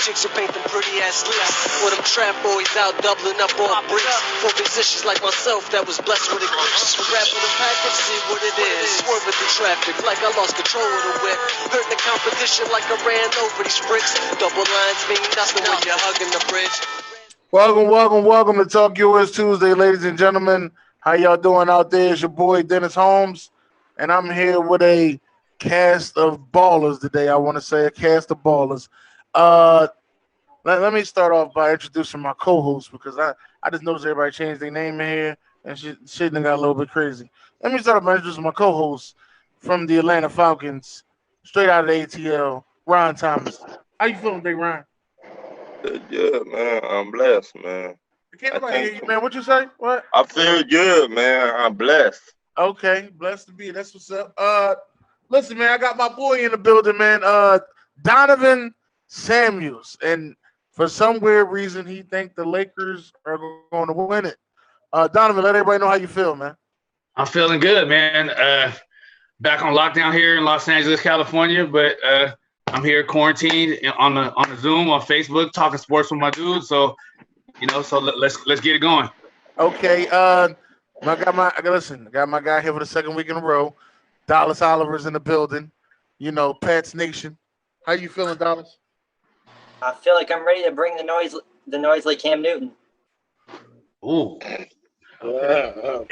Chicks who paint them pretty ass lips. For them trap boys out doubling up on bricks. For musicians like myself that was blessed with a gift. Rap with a package, see what it is. Swerving through traffic like I lost control of the whip. Hurt the competition like I ran over these bricks. Double lines mean nothing when you're hugging the bridge. Welcome to Talk US Tuesday, ladies and gentlemen. How y'all doing out there? It's your boy Dennis Holmes, and I'm here with a cast of ballers today. I want to say a cast of ballers. Let me start off by introducing my co-host because I just noticed everybody changed their name in here and shit got a little bit crazy. Let me start off by introducing my co-host from the Atlanta Falcons, straight out of the ATL, Ron Thomas. How you feeling, Big Ron? Good, man. I'm blessed, man. Can't nobody hear you, man. What you say? What? I feel good, man. I'm blessed. Okay, blessed to be. That's what's up. Listen, man, I got my boy in the building, man. Donovan Samuels, and for some weird reason, he think the Lakers are going to win it. Donovan, let everybody know how you feel, man. I'm feeling good, man. Back on lockdown here in Los Angeles, California, but I'm here quarantined on the Zoom on Facebook, talking sports with my dude. So, let's get it going. Okay. I got my guy here for the second week in a row. Dallas Oliver's in the building. Pats Nation. How you feeling, Dallas? I feel like I'm ready to bring the noise like Cam Newton. Ooh. Okay.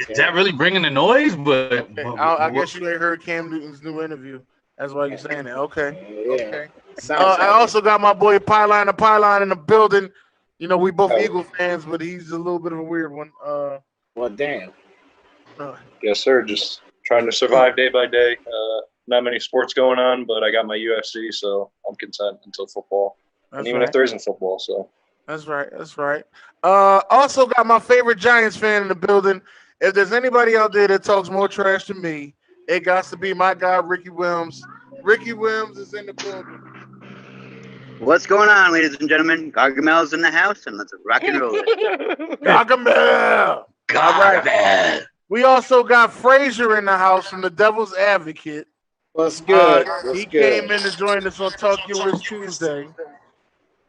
Is that really bringing the noise? But okay. I guess you ain't heard Cam Newton's new interview. That's why you're saying that. Okay. Yeah. Okay. I also got my boy Pylon in the building. We both Eagle fans, but he's a little bit of a weird one. Well, damn. Yes, sir. Just trying to survive day by day. Not many sports going on, but I got my UFC, so I'm content until football. That's even right. if there isn't football, so. That's right. Also got my favorite Giants fan in the building. If there's anybody out there that talks more trash than me, it got to be my guy, Ricky Williams. Ricky Williams is in the building. What's going on, ladies and gentlemen? Gargamel's in the house, and let's rock and roll it. Gargamel! Gargamel! We also got Frazier in the house from the Devil's Advocate. What's good? He came in to join us on Talk US Tuesday.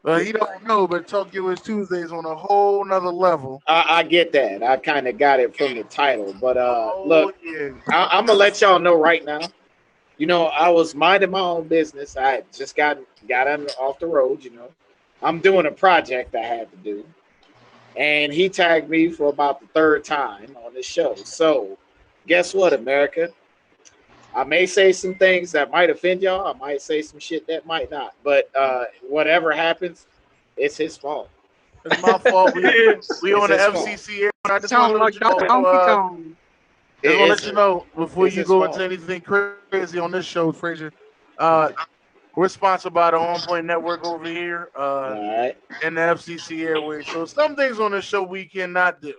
He don't know, but Talk US Tuesday is on a whole nother level. I get that. I kind of got it from the title. But look, yeah. I'm going to let y'all know right now. I was minding my own business. I just got off the road, I'm doing a project I had to do. And he tagged me for about the third time on this show. So guess what, America? I may say some things that might offend y'all. I might say some shit that might not. But whatever happens, it's his fault. It's my fault. We on the FCC air. I just want to let you know before you go into anything crazy on this show, Frazier. We're sponsored by the On Point Network over here in the FCC airways. So some things on the show we cannot do.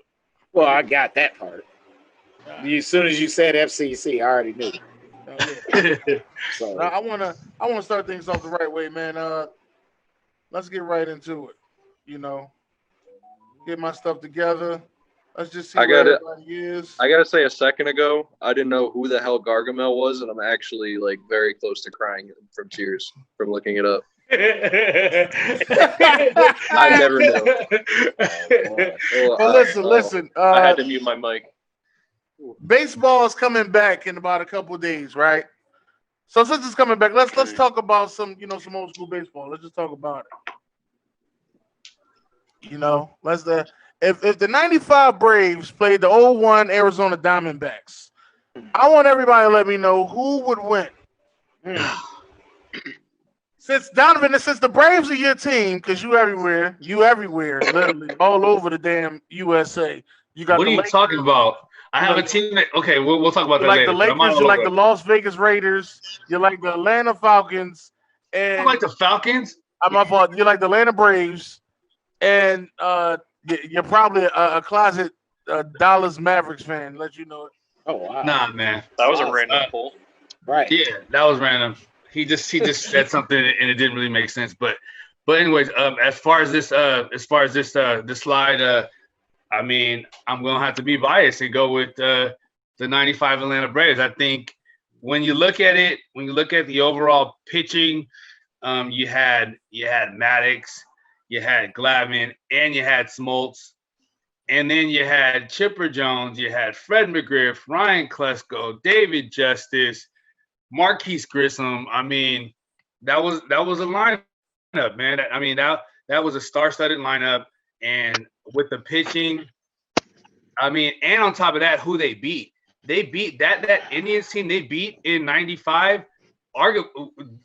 Well, I got that part. As soon as you said FCC, I already knew. So I want to start things off the right way, man. Let's get right into it. Get my stuff together. Let's just see where everybody is. I gotta say, a second ago, I didn't know who the hell Gargamel was, and I'm actually very close to crying from tears from looking it up. I never knew. Listen. I had to mute my mic. Baseball is coming back in about a couple of days, right? So since it's coming back, let's talk about some old school baseball. Let's just talk about it. If the 95 Braves played the 01 Arizona Diamondbacks, I want everybody to let me know who would win. Since the Braves are your team, because you everywhere, literally all over the damn USA. You got. What are you talking about? I have a team that. Okay, we'll talk about that later. You like the Lakers, you like the Las Vegas Raiders, you like the Atlanta Falcons, and I like the Falcons. My fault. You like the Atlanta Braves, and you're probably a closet a Dallas Mavericks fan. Let you know. Oh wow. Nah, man. That was a Wow. random pull. Right. Yeah, that was random. He just said something and it didn't really make sense. But anyways, as far as this slide, I mean, I'm gonna have to be biased and go with the '95 Atlanta Braves. I think when you look at it, when you look at the overall pitching, you had Maddox, you had Glavine, and you had Smoltz, and then you had Chipper Jones, you had Fred McGriff, Ryan Klesko, David Justice, Marquise Grissom. I mean, that was a lineup, man. I mean, that was a star-studded lineup, and with the pitching, I mean, and on top of that, who they beat that Indians team they beat in '95.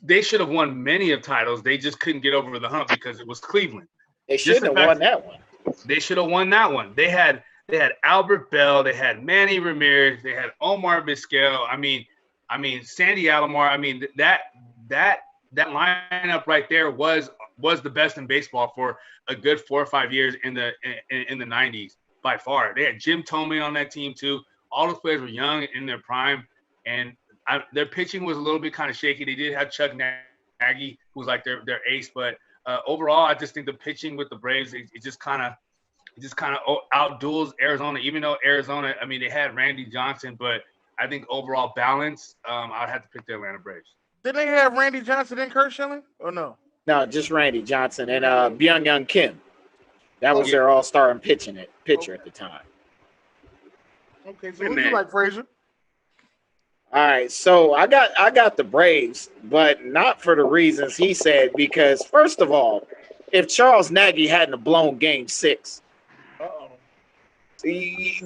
They should have won many of titles. They just couldn't get over the hump because it was Cleveland. They should have won that one. They should have won that one. They had Albert Bell, they had Manny Ramirez, they had Omar Vizquel. I mean Sandy Alomar. I mean that lineup right there was the best in baseball for a good 4 or 5 years in the '90s by far. They had Jim Thome on that team too. All those players were young in their prime, and their pitching was a little bit kind of shaky. They did have Chuck Nagy, who was like their ace, but overall, I just think the pitching with the Braves, it just kind of outduels Arizona. Even though Arizona, I mean, they had Randy Johnson, but I think overall balance, I'd have to pick the Atlanta Braves. Did they have Randy Johnson and Kurt Schilling or no? No, just Randy Johnson and Byung-Hyun Kim. That was their all-star and pitcher at the time. Okay, so who do you like, Frazier? All right, so I got the Braves, but not for the reasons he said. Because first of all, if Charles Nagy hadn't blown Game 6, we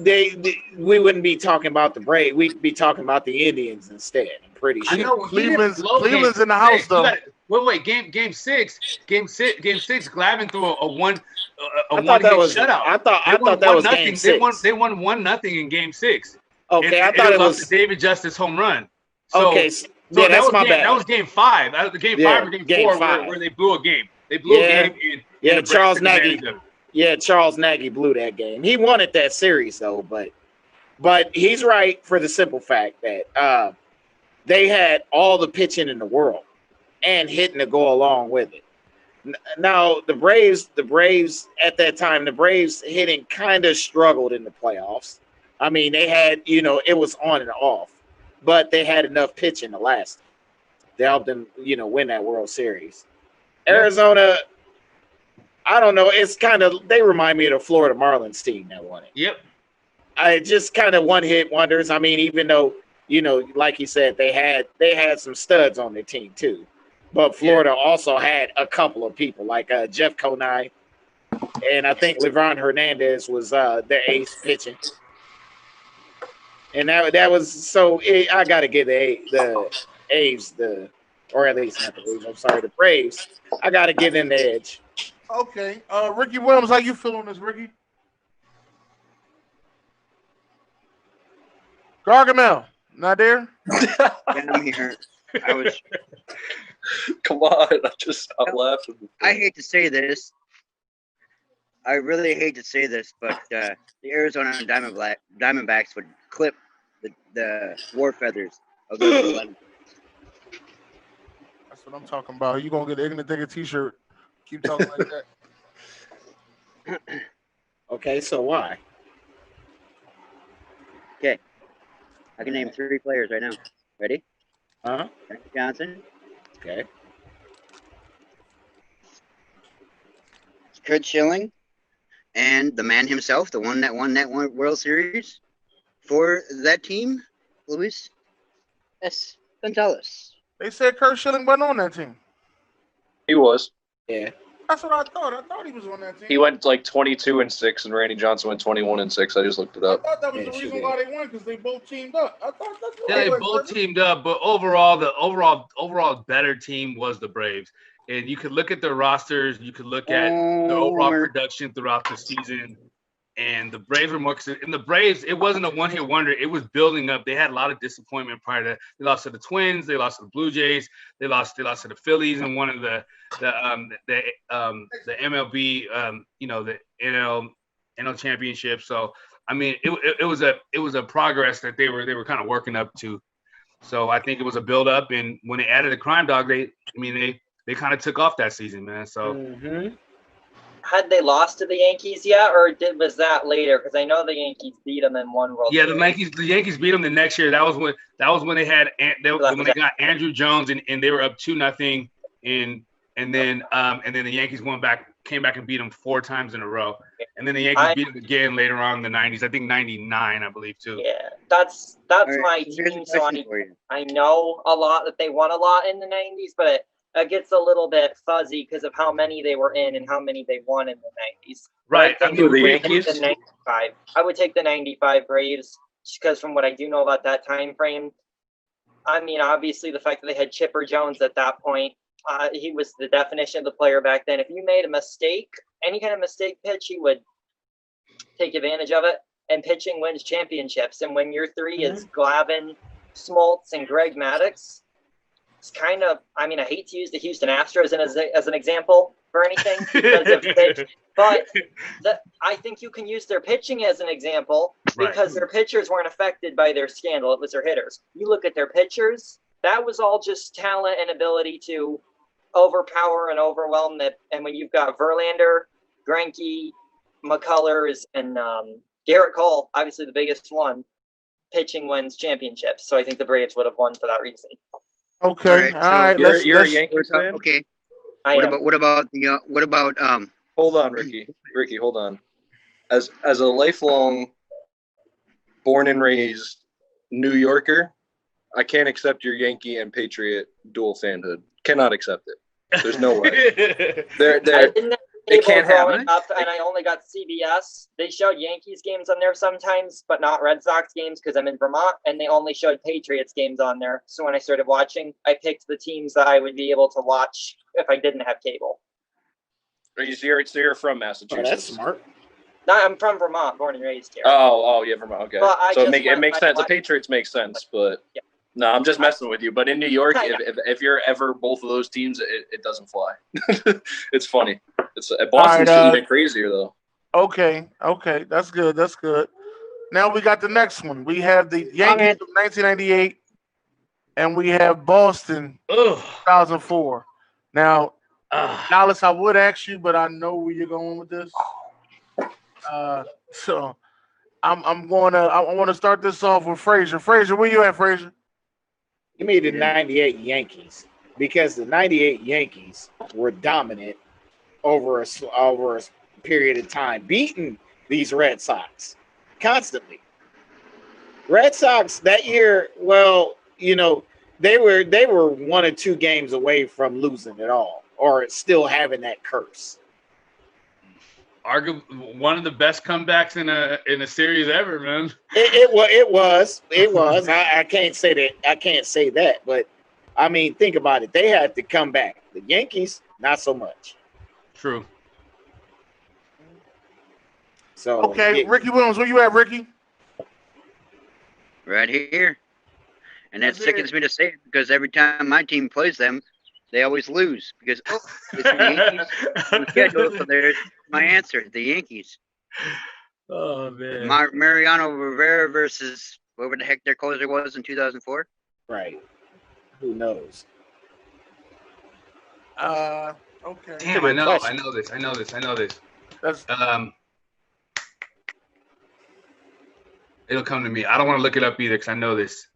wouldn't be talking about the Braves. We'd be talking about the Indians instead. I'm pretty sure. I know, Cleveland's in the house though. Wait, game six. Glavine threw a one shutout. I thought that was Game 6. They won 1-0 in Game 6. Okay, I thought it was David Justice home run. So, okay, yeah, that's my bad. That was Game 5. Game 5 or Game 4 where they blew a game. They blew a game. Charles Nagy. Yeah, Charles Nagy blew that game. He wanted that series though, but he's right for the simple fact that they had all the pitching in the world and hitting to go along with it. Now the Braves at that time, the Braves hitting kind of struggled in the playoffs. I mean, they had, it was on and off, but they had enough pitching to last. They helped them, win that World Series. Arizona, I don't know. It's kind of, they remind me of the Florida Marlins team that won it. Yep. I just kind of one-hit wonders. I mean, even though, like you said, they had some studs on their team too. But Florida also had a couple of people like Jeff Conine, and I think Livan Hernandez was their ace pitching. And that was so. I got to give the A's or at least not the Braves. I'm sorry, the Braves. I got to give them the edge. Okay, Ricky Williams, how you feeling this, Ricky? Gargamel, not there? Yeah, I'm here. I was. Come on, I just stopped laughing. I hate to say this. I really hate to say this, but the Arizona Diamondbacks would clip the war feathers of those 11. That's what I'm talking about. You gonna get ignorant take a t-shirt. Keep talking like that. Okay, so why? Okay. I can name 3 players right now. Ready? Huh? Randy Johnson. Okay. Kurt Schilling. And the man himself, the one that won that one World Series for that team, Luis S. Gonzalez. They said Kurt Schilling wasn't on that team. He was. Yeah. That's what I thought. I thought he was on that team. He went like 22-6, and Randy Johnson went 21-6. I just looked it I up. thought that was the reason why they won, because they both teamed up. I thought that's what Yeah, they both teamed up, but overall, the overall better team was the Braves. And you could look at their rosters, you could look at the overall production throughout the season, and the Braves were more. And the Braves, it wasn't a one-hit wonder; it was building up. They had a lot of disappointment prior to. They lost to the Twins, they lost to the Blue Jays, they lost to the Phillies, and one of the MLB, the NL NL championship. So I mean, it was a progress that they were kind of working up to. So I think it was a build up, and when they added the Crime Dog, they kind of took off that season, man. So. Mm-hmm. Had they lost to the Yankees yet, or was that later? Because I know the Yankees beat them in one World Yeah, Series. the Yankees beat them the next year. That was when they had when they got Andrew Jones and they were up 2-0, and then the Yankees came back and beat them 4 times in a row, and then the Yankees beat them again later on in the 90s. I think 99, I believe too. Yeah, that's Right, my here's a team. So question for you. I know a lot that they won a lot in the 90s, but it gets a little bit fuzzy because of how many they were in and how many they won in the 90s. Right. I think Who, the I would Yankees? take the 95. I would take the 95 Braves because from what I do know about that time frame, I mean, obviously the fact that they had Chipper Jones at that point, he was the definition of the player back then. If you made a mistake, any kind of mistake pitch, he would take advantage of it. And pitching wins championships. And when your 3 is Glavine, Smoltz, and Greg Maddux, it's kind of, I mean, I hate to use the Houston Astros as an example for anything because of pitch, but I think you can use their pitching as an example because their pitchers weren't affected by their scandal. It was their hitters. You look at their pitchers, that was all just talent and ability to overpower and overwhelm it. And when you've got Verlander, Greinke, McCullers, and Garrett Cole, obviously the biggest one, pitching wins championships. So I think the Braves would have won for that reason. Okay. All right. You're a Yankees fan? Okay. I am. What about Hold on, Ricky. Ricky, hold on. As a lifelong born and raised New Yorker, I can't accept your Yankee and Patriot dual fanhood. Cannot accept it. There's no way. I didn't have They cable can't have growing it. up, and I only got CBS. They showed Yankees games on there sometimes, but not Red Sox games because I'm in Vermont, and they only showed Patriots games on there. So when I started watching, I picked the teams that I would be able to watch if I didn't have cable. So you're from Massachusetts. Oh, that's smart. No, I'm from Vermont, born and raised here. Oh, yeah, Vermont. Okay. But I So just it makes went sense. by The Patriots make sense, but Yeah. no, I'm just messing with you. But in New York, Yeah. if you're ever both of those teams, it doesn't fly. It's funny. Boston's right, even crazier though. Okay. That's good. Now we got the next one. We have the Yankees of 1998, and we have Boston 2004. Now, Dallas, I would ask you, but I know where you're going with this. So I want to start this off with Frazier. Frazier, where you at, Frazier? Give me the 98 Yankees because the 98 Yankees were dominant over a period of time, beating these Red Sox constantly. Red Sox that year, well, you know, they were 1 or 2 games away from losing it all or still having that curse. Arguably one of the best comebacks in a series ever, man. It was. I can't say that. I can't say that, but I mean, think about it. They had to come back. The Yankees, not so much. True. So Okay, Ricky Williams, where you at, Ricky? right here, and that That's sickens it. me to say it because every time my team plays them, they always lose because it's the Yankees on schedule. So there's my answer: the Yankees. Oh man. Mariano Rivera versus whoever the heck their closer was in 2004. right. Who knows? Okay. Damn, I know this. That's It'll come to me. I don't want to look it up either because I know this.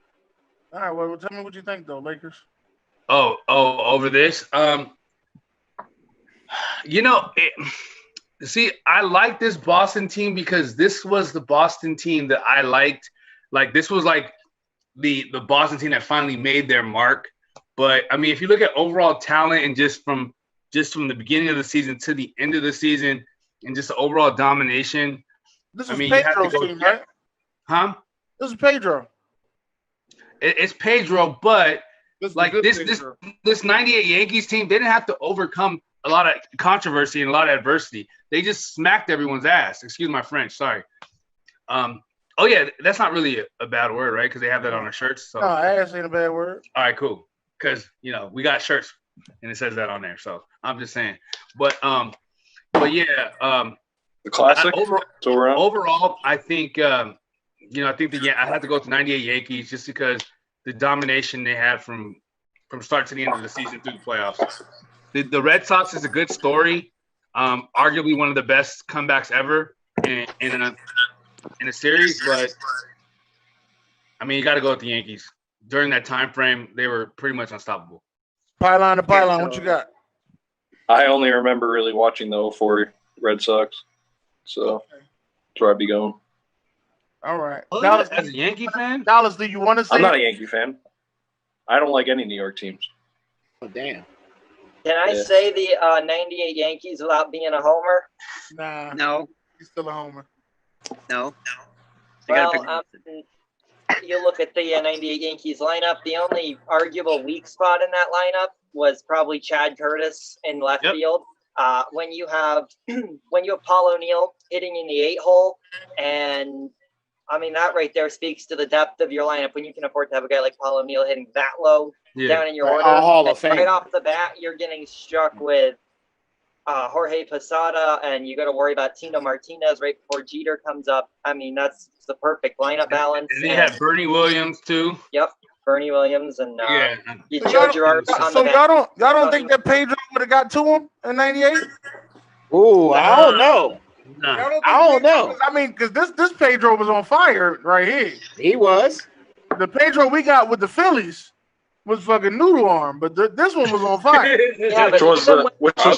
all right. Well, tell me what you think, though, Lakers. Over this. See, I like this Boston team because this was the Boston team that I liked. Like this was like the Boston team that finally made their mark. But I mean, if you look at overall talent and just from the beginning of the season to the end of the season and just the overall domination, This I is mean, you have to Pedro's go- team, right? huh? This is Pedro. It's Pedro, but This is like the good this Pedro. 98 Yankees team, they didn't have to overcome a lot of controversy and a lot of adversity. They just smacked everyone's ass. Excuse my French, sorry. Oh yeah, that's not really a bad word, right? Because they have that on their shirts. So No, ass ain't a bad word. all right, cool. Because we got shirts and it says that on there. So I'm just saying. But yeah, The classic. So we're on. Overall, I think I think I have to go with the '98 Yankees just because the domination they had from start to the end of the season through the playoffs. The Red Sox is a good story, arguably one of the best comebacks ever in a series, but I mean you got to go with the Yankees. During that time frame, they were pretty much unstoppable. Pylon to pylon, what you got? I only remember really watching the 04 Red Sox, so that's where I'd be going. All right. Dallas, as a Yankee fan? Dallas, do you want to say? I'm not a Yankee fan. I don't like any New York teams. Oh, damn. Can I say the 98 Yankees without being a homer? Nah. No. He's still a homer. No. Well, you look at the 98 Yankees lineup, the only arguable weak spot in that lineup was probably Chad Curtis in left field. When you have Paul O'Neill hitting in the 8-hole, and I mean that right there speaks to the depth of your lineup when you can afford to have a guy like Paul O'Neill hitting that low down in your order. Hall of Fame. Right off the bat, you're getting struck with Jorge Posada, and you got to worry about Tino Martinez right before Jeter comes up. I mean, that's the perfect lineup balance. And they had Bernie Williams too. Yep, Bernie Williams and So Joe Girardi on the y'all don't think that Pedro would have got to him in '98? Ooh, I don't know. Nah. I don't know. I mean, because this Pedro was on fire right here. He was. The Pedro we got with the Phillies was fucking noodle arm, but this one was on fire. Yeah, Which was the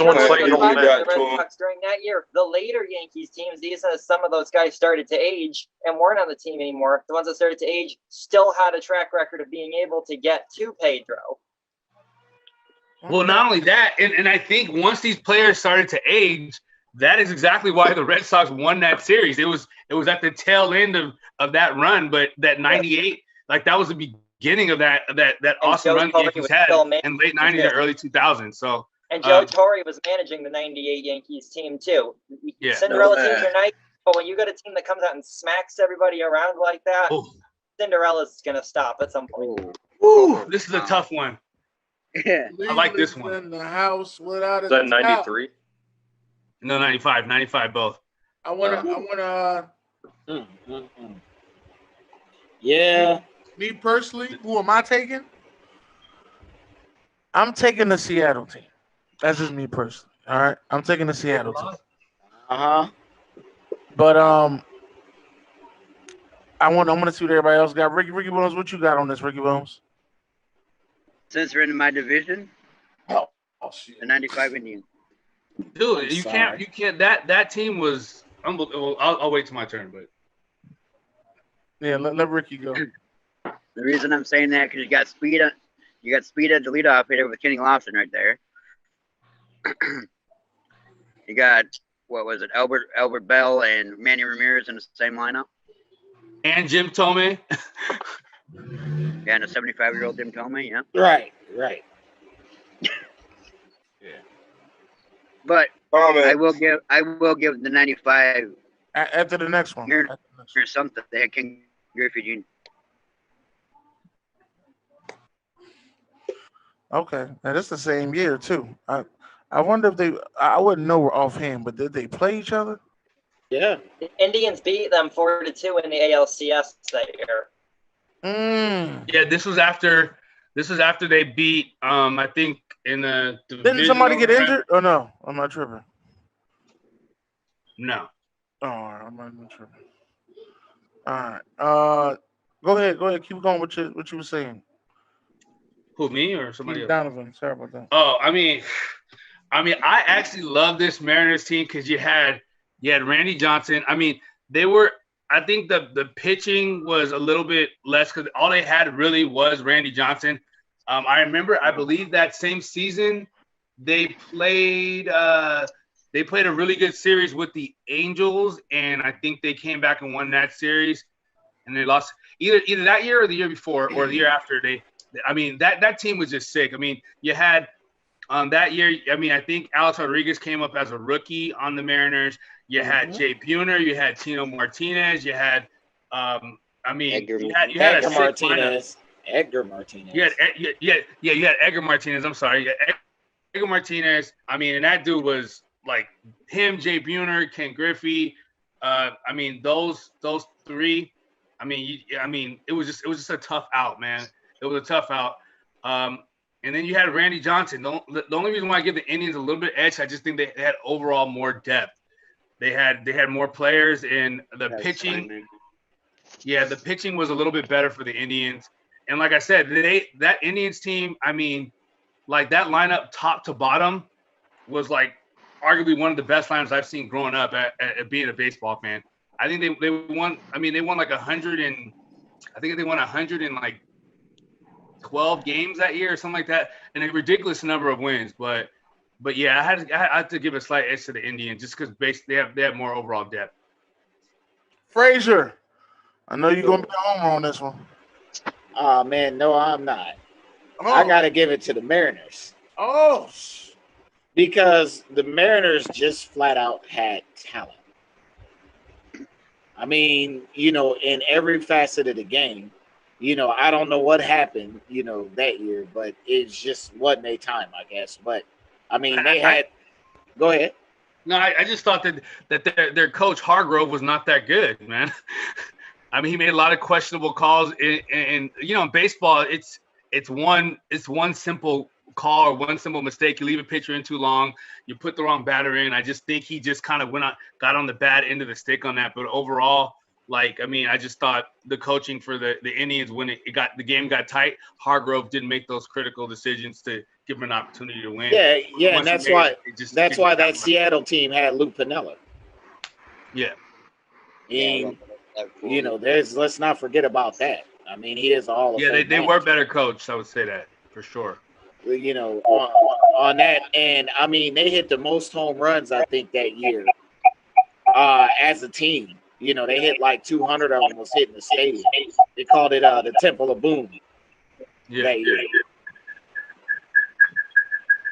one Clayton only only got the to Red him. Sox during that year. The later Yankees teams, these some of those guys started to age and weren't on the team anymore. The ones that started to age still had a track record of being able to get to Pedro. Well, not only that, and I think once these players started to age, that is exactly why the Red Sox won that series. It was at the tail end of that run, but that '98, like that was the beginning of that awesome run the Yankees had in late '90s and early 2000s. So And Joe Torre was managing the '98 Yankees team too. Yeah. Cinderella teams are nice, but when you got a team that comes out and smacks everybody around like that, Cinderella's gonna stop at some point. Ooh, this is a tough one. Yeah. I like this one. In the house without a Is that doubt. 93? No, 95 both. I wanna. Yeah. Me personally, who am I taking? I'm taking the Seattle team. That's just me personally. All right, I'm taking the Seattle team. But I'm gonna see what everybody else got. Ricky Bones, what you got on this, Ricky Bones? Since we're in my division, Oh shit. the 95 Indians. Dude, you can't. That team was unbelievable. I'll wait till my turn, but Yeah, let Ricky go. The reason I'm saying that because you got speed at the leadoff hitter with Kenny Lawson right there. You got Albert Bell and Manny Ramirez in the same lineup. And Jim Thome. Yeah, and a 75-year-old Jim Thome. Yeah. Right. But Comment. I will give the 95 After the next one. or something. They had King Griffey Jr. Okay, and it's the same year too. I wonder if I wouldn't know offhand, but did they play each other? Yeah. The Indians beat them 4-2 in the ALCS that year. Yeah, this was after they beat. I think in the Didn't somebody get injured? Oh no, I'm not tripping. No. Oh, I'm not tripping. All right. Go ahead. Keep going with what you were saying. Who, me or somebody else? Donovan. Sorry about that. Oh, I mean, I actually love this Mariners team because you had Randy Johnson. I mean, I think the pitching was a little bit less because all they had really was Randy Johnson. I believe that same season they played a really good series with the Angels, and I think they came back and won that series, and they lost either that year or the year before or the year after. That team was just sick. I mean, you had that year. I mean, I think Alex Rodriguez came up as a rookie on the Mariners. You had Jay Buhner, you had Tino Martinez, you had Edgar Martinez. You had Edgar Martinez. I'm sorry, you had Edgar Martinez. I mean, and that dude was like him, Jay Buhner, Ken Griffey. I mean, those three. I mean, it was just a tough out, man. It was a tough out. And then you had Randy Johnson. The only reason why I give the Indians a little bit edge, I just think they had overall more depth. They had more players, and the pitching. Fine, Yeah, the pitching was a little bit better for the Indians. And like I said, that Indians team, I mean, like that lineup top to bottom was like arguably one of the best lineups I've seen growing up at being a baseball fan. I think they won. I mean, they won like 100 and I think they won 100 and like 12 games that year or something like that, and a ridiculous number of wins. But yeah, I had to give a slight edge to the Indians just because they have more overall depth. Frazier, I know you're gonna be a homer on this one. Oh man, no, I'm not. Oh. I gotta give it to the Mariners Oh, because the Mariners just flat out had talent. I mean, in every facet of the game. I don't know what happened, that year, but it just wasn't their time, I guess. But I mean, they had. Go ahead. No, I just thought that their coach Hargrove was not that good, man. I mean, he made a lot of questionable calls, and in baseball, it's one simple call or one simple mistake. You leave a pitcher in too long, you put the wrong batter in. I just think he just kind of got on the bad end of the stick on that. But overall, like, I mean, I just thought the coaching for the Indians when the game got tight, Hargrove didn't make those critical decisions to give him an opportunity to win. Yeah, and Once that's why that Seattle team had Lou Piniella. Yeah. Let's not forget about that. I mean, he is all. Yeah, they were better coached. I would say that for sure. On that, and I mean, they hit the most home runs I think that year as a team. They hit like 200 of them was hitting the stadium. They called it the Temple of Boom that year.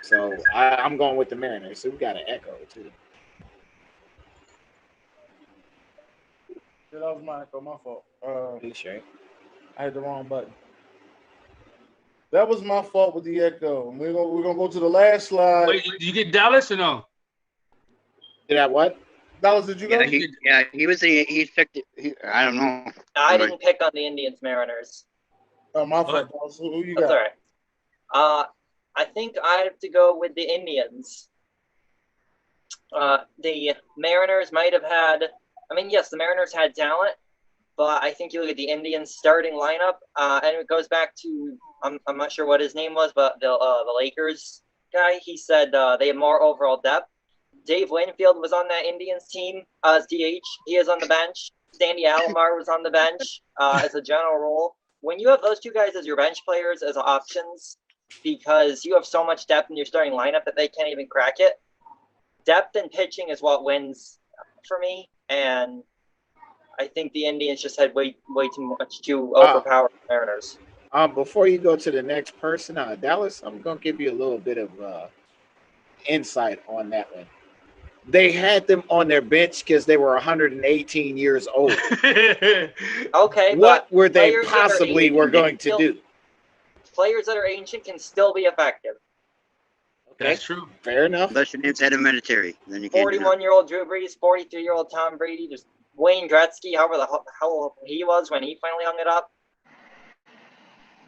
So I'm going with the Mariners. So we got an echo too. that was my echo. My fault. Sure. I had the wrong button. That was my fault with the echo. We're gonna go to the last slide. Wait, did you get Dallas or no? Did I what? Dallas, did you go? He picked it. I don't know. I didn't pick on the Indians Mariners. Oh, my fault. Dallas. Who you That's got? all right. I think I have to go with the Indians. The Mariners might have had. I mean, yes, the Mariners had talent, but I think you look at the Indians starting lineup, and it goes back to I'm not sure what his name was, but the Lakers guy. He said they have more overall depth. Dave Winfield was on that Indians team as DH. He is on the bench. Sandy Alomar was on the bench as a general role. When you have those two guys as your bench players as options, because you have so much depth in your starting lineup that they can't even crack it. Depth and pitching is what wins for me, and I think the Indians just had way too much to overpower the Mariners. Before you go to the next person, Dallas, I'm gonna give you a little bit of insight on that one. They had them on their bench because they were 118 years old. Okay, what were they players possibly were going to do? Players that are ancient can still be effective. Okay, that's true. Fair enough. Unless your name's Adam Vinatieri, then you can't. 41-year-old Drew Brees, 43-year-old Tom Brady, just Wayne Gretzky, however the hell he was when he finally hung it up.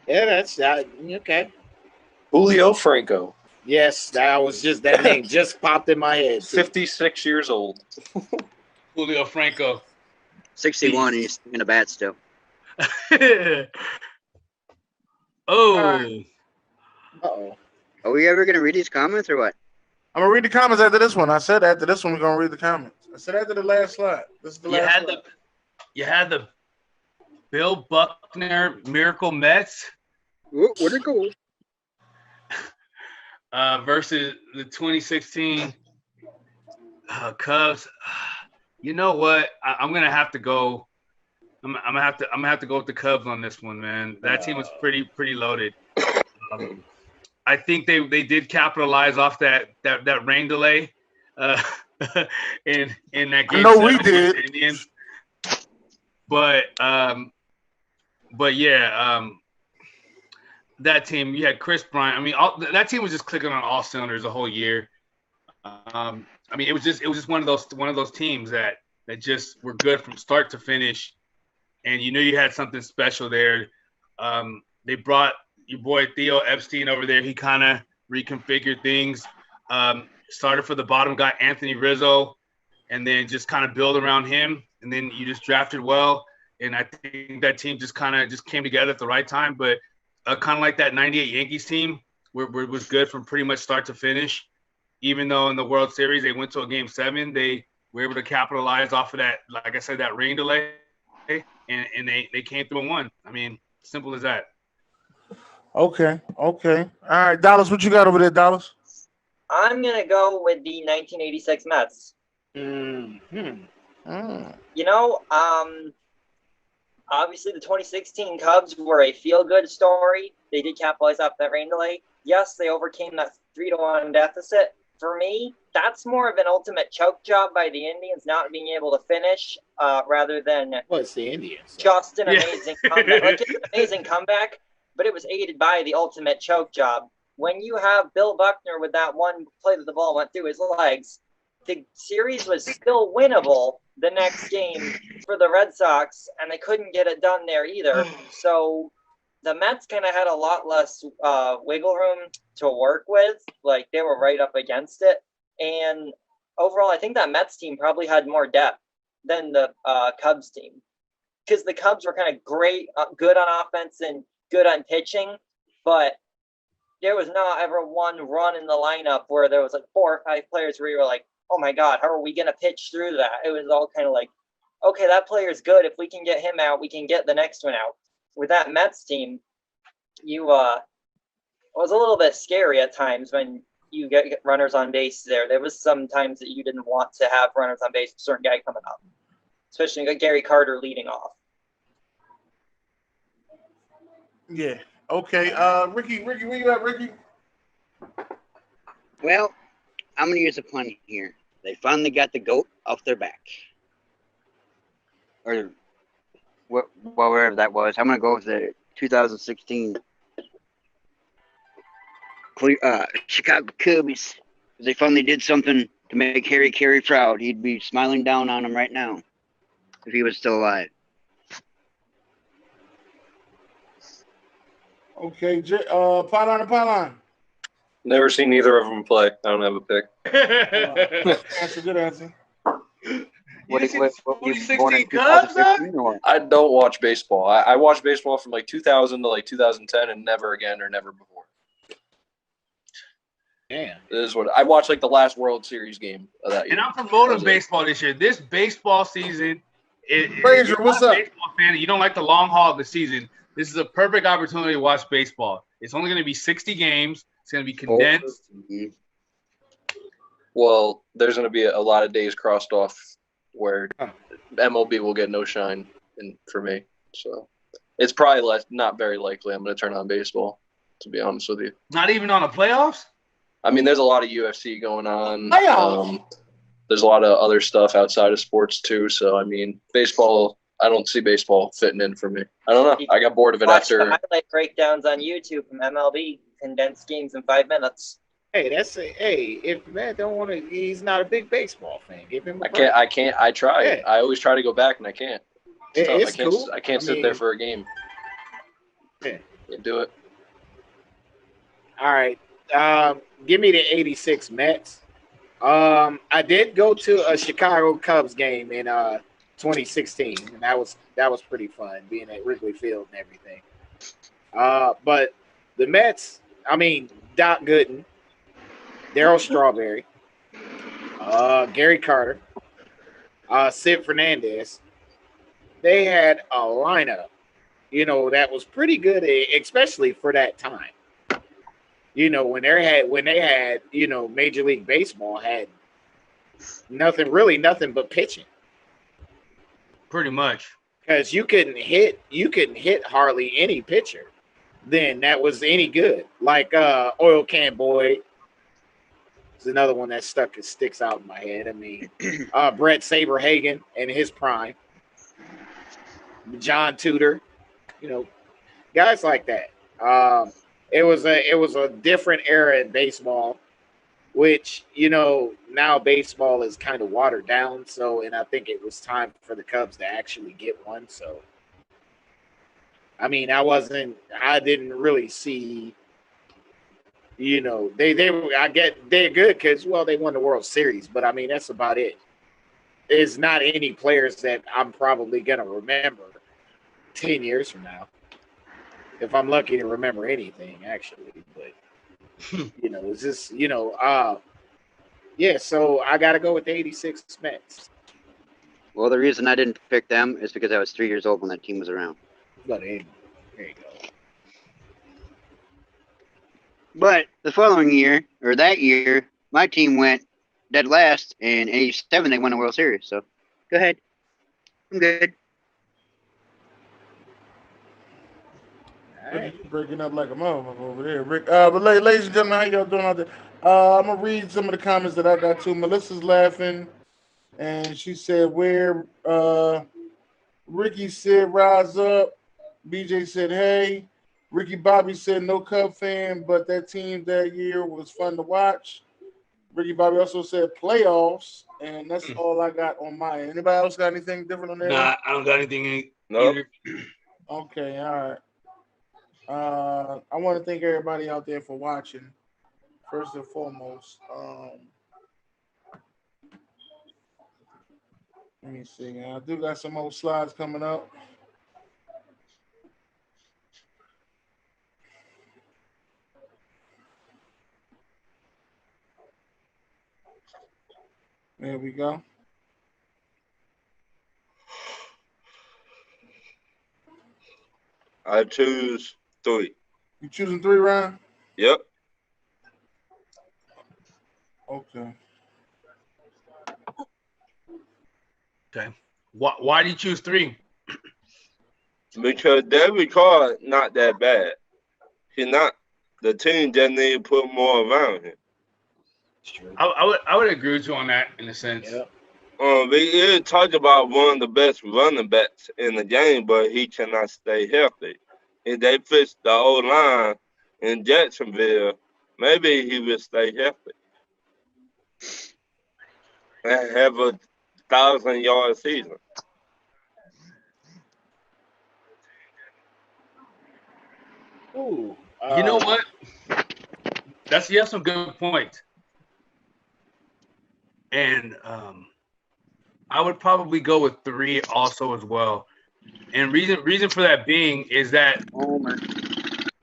Yeah, that's okay. Julio Franco, Yes, that name just popped in my head. 56 years old. Julio Franco. 61, and he's in a bat still. Oh. Uh-oh. Are we ever gonna read these comments or what? I'm gonna read the comments after this one. I said after this one we're gonna read the comments. I said after the last slide. This is the last slide. You had the Bill Buckner Miracle Mets Where'd it go? versus the 2016 Cubs. You know what? I'm gonna have to go. I'm gonna have to go with the Cubs on this one, man. That team was pretty loaded. I think they did capitalize off that rain delay in that game. I know we did. Indians. But yeah, that team, you had Chris Bryant. I mean, that team was just clicking on all cylinders the whole year. I mean, it was just one of those teams that just were good from start to finish, and you knew you had something special there. They brought your boy Theo Epstein over there. He kind of reconfigured things. Started for the bottom guy Anthony Rizzo, and then just kind of build around him. And then you just drafted well, and I think that team just came together at the right time. But kind of like that '98 Yankees team, where was good from pretty much start to finish. Even though in the World Series they went to a Game 7, they were able to capitalize off of that, like I said, that rain delay, and they came through and won. I mean, simple as that. Okay. All right, Dallas, what you got over there, Dallas? I'm gonna go with the 1986 Mets. Mm. You know, obviously the 2016 Cubs were a feel-good story. They did capitalize off that rain delay. Yes, they overcame that 3-1 deficit. For me, that's more of an ultimate choke job by the Indians not being able to finish, rather than What's the Indians? just an amazing comeback. Like, it's an amazing comeback, but it was aided by the ultimate choke job. When you have Bill Buckner with that one play that the ball went through his legs, the series was still winnable the next game for the Red Sox, and they couldn't get it done there either. So the Mets kind of had a lot less wiggle room to work with. Like, they were right up against it. And overall, I think that Mets team probably had more depth than the Cubs team. Because the Cubs were kind of great, good on offense and good on pitching, but there was not ever one run in the lineup where there was like 4 or 5 players where you were like, oh my God, how are we going to pitch through that? It was all kind of like, okay, that player's good. If we can get him out, we can get the next one out. With that Mets team, it was a little bit scary at times when you get runners on base there. There was some times that you didn't want to have runners on base, a certain guy coming up, especially like Gary Carter leading off. Yeah. Okay. Ricky, where you at, Ricky? Well, I'm going to use a pun here. They finally got the goat off their back. Or wherever that was. I'm going to go with the 2016 Chicago Cubs. They finally did something to make Harry Carey proud. He'd be smiling down on him right now if he was still alive. Okay. Pylon. Never seen either of them play. I don't have a pick. That's a good answer. What you born in 2016 or? I don't watch baseball. I watched baseball from like 2000 to like 2010 and never again or never before. Damn. This is what I watched, like the last World Series game of that year. And I'm promoting baseball this year. This baseball season, Frazier, what's up? Baseball fan, you don't like the long haul of the season. This is a perfect opportunity to watch baseball. It's only going to be 60 games. It's going to be condensed. Well, there's going to be a lot of days crossed off where MLB will get no shine for me. So it's probably not very likely I'm going to turn on baseball, to be honest with you. Not even on the playoffs? I mean, there's a lot of UFC going on. Playoffs? There's a lot of other stuff outside of sports too. So, I mean, baseball, I don't see baseball fitting in for me. I don't know. I got bored of it Watch after. the highlight breakdowns on YouTube from MLB, condensed games in 5 minutes. Hey, if Matt don't want to, he's not a big baseball fan. Give him a break. I can't. I try. Yeah. I always try to go back and I can't. It's I can't, cool. I can't sit there for a game. Yeah. Can't do it. All right. Give me the 86 Mets. I did go to a Chicago Cubs game in 2016, and that was pretty fun, being at Wrigley Field and everything. But the Mets, I mean, Doc Gooden, Darryl Strawberry, Gary Carter, Sid Fernandez, they had a lineup, that was pretty good, especially for that time. When they had, Major League Baseball had nothing but pitching. Pretty much. Because you couldn't hit hardly any pitcher then that was any good. Like Oil Can Boyd is another one that sticks out in my head. I mean, Brett Saberhagen in his prime, John Tudor, guys like that. It was a different era in baseball. which, you know, now baseball is kind of watered down. So, and I think it was time for the Cubs to actually get one. So, I mean, I didn't really see, you know, I get they're good because, well, they won the World Series, but I mean, that's about it. There's not any players that I'm probably going to remember 10 years from now. If I'm lucky to remember anything, actually. But, you know, it's just, you know, yeah, so I got to go with the 86 Mets. Well, the reason I didn't pick them is because I was 3 years old when that team was around. But anyway, there you go. But the following year, or that year, my team went dead last. In '87, they won the World Series. So, go ahead. I'm good. Right. You breaking up like a motherfucker over there, Rick. But ladies and gentlemen, how y'all doing out there? I'm gonna read some of the comments that I got too. Melissa's laughing, and she said, "Where?" Ricky said, "Rise up." BJ said, "Hey." Ricky Bobby said, "No Cub fan, but that team that year was fun to watch." Ricky Bobby also said, "Playoffs," and that's all I got on my end. Anybody else got anything different on there? Nah, I don't got anything Nope. either. Okay, all right. I want to thank everybody out there for watching. First and foremost, let me see. I do got some old slides coming up. There we go. I choose 3. You choosing 3, Ryan? Yep. Okay. Okay. Why do you choose 3? Because David Carr not that bad. He not. The team just need to put more around him. I would agree with you on that in a sense. Yeah. We talked about one of the best running backs in the game, but he cannot stay healthy. If they fix the old line in Jacksonville, maybe he will stay healthy and have a 1,000-yard season. Ooh. You know what? You have some good points. And I would probably go with 3 also as well. And reason for that being is that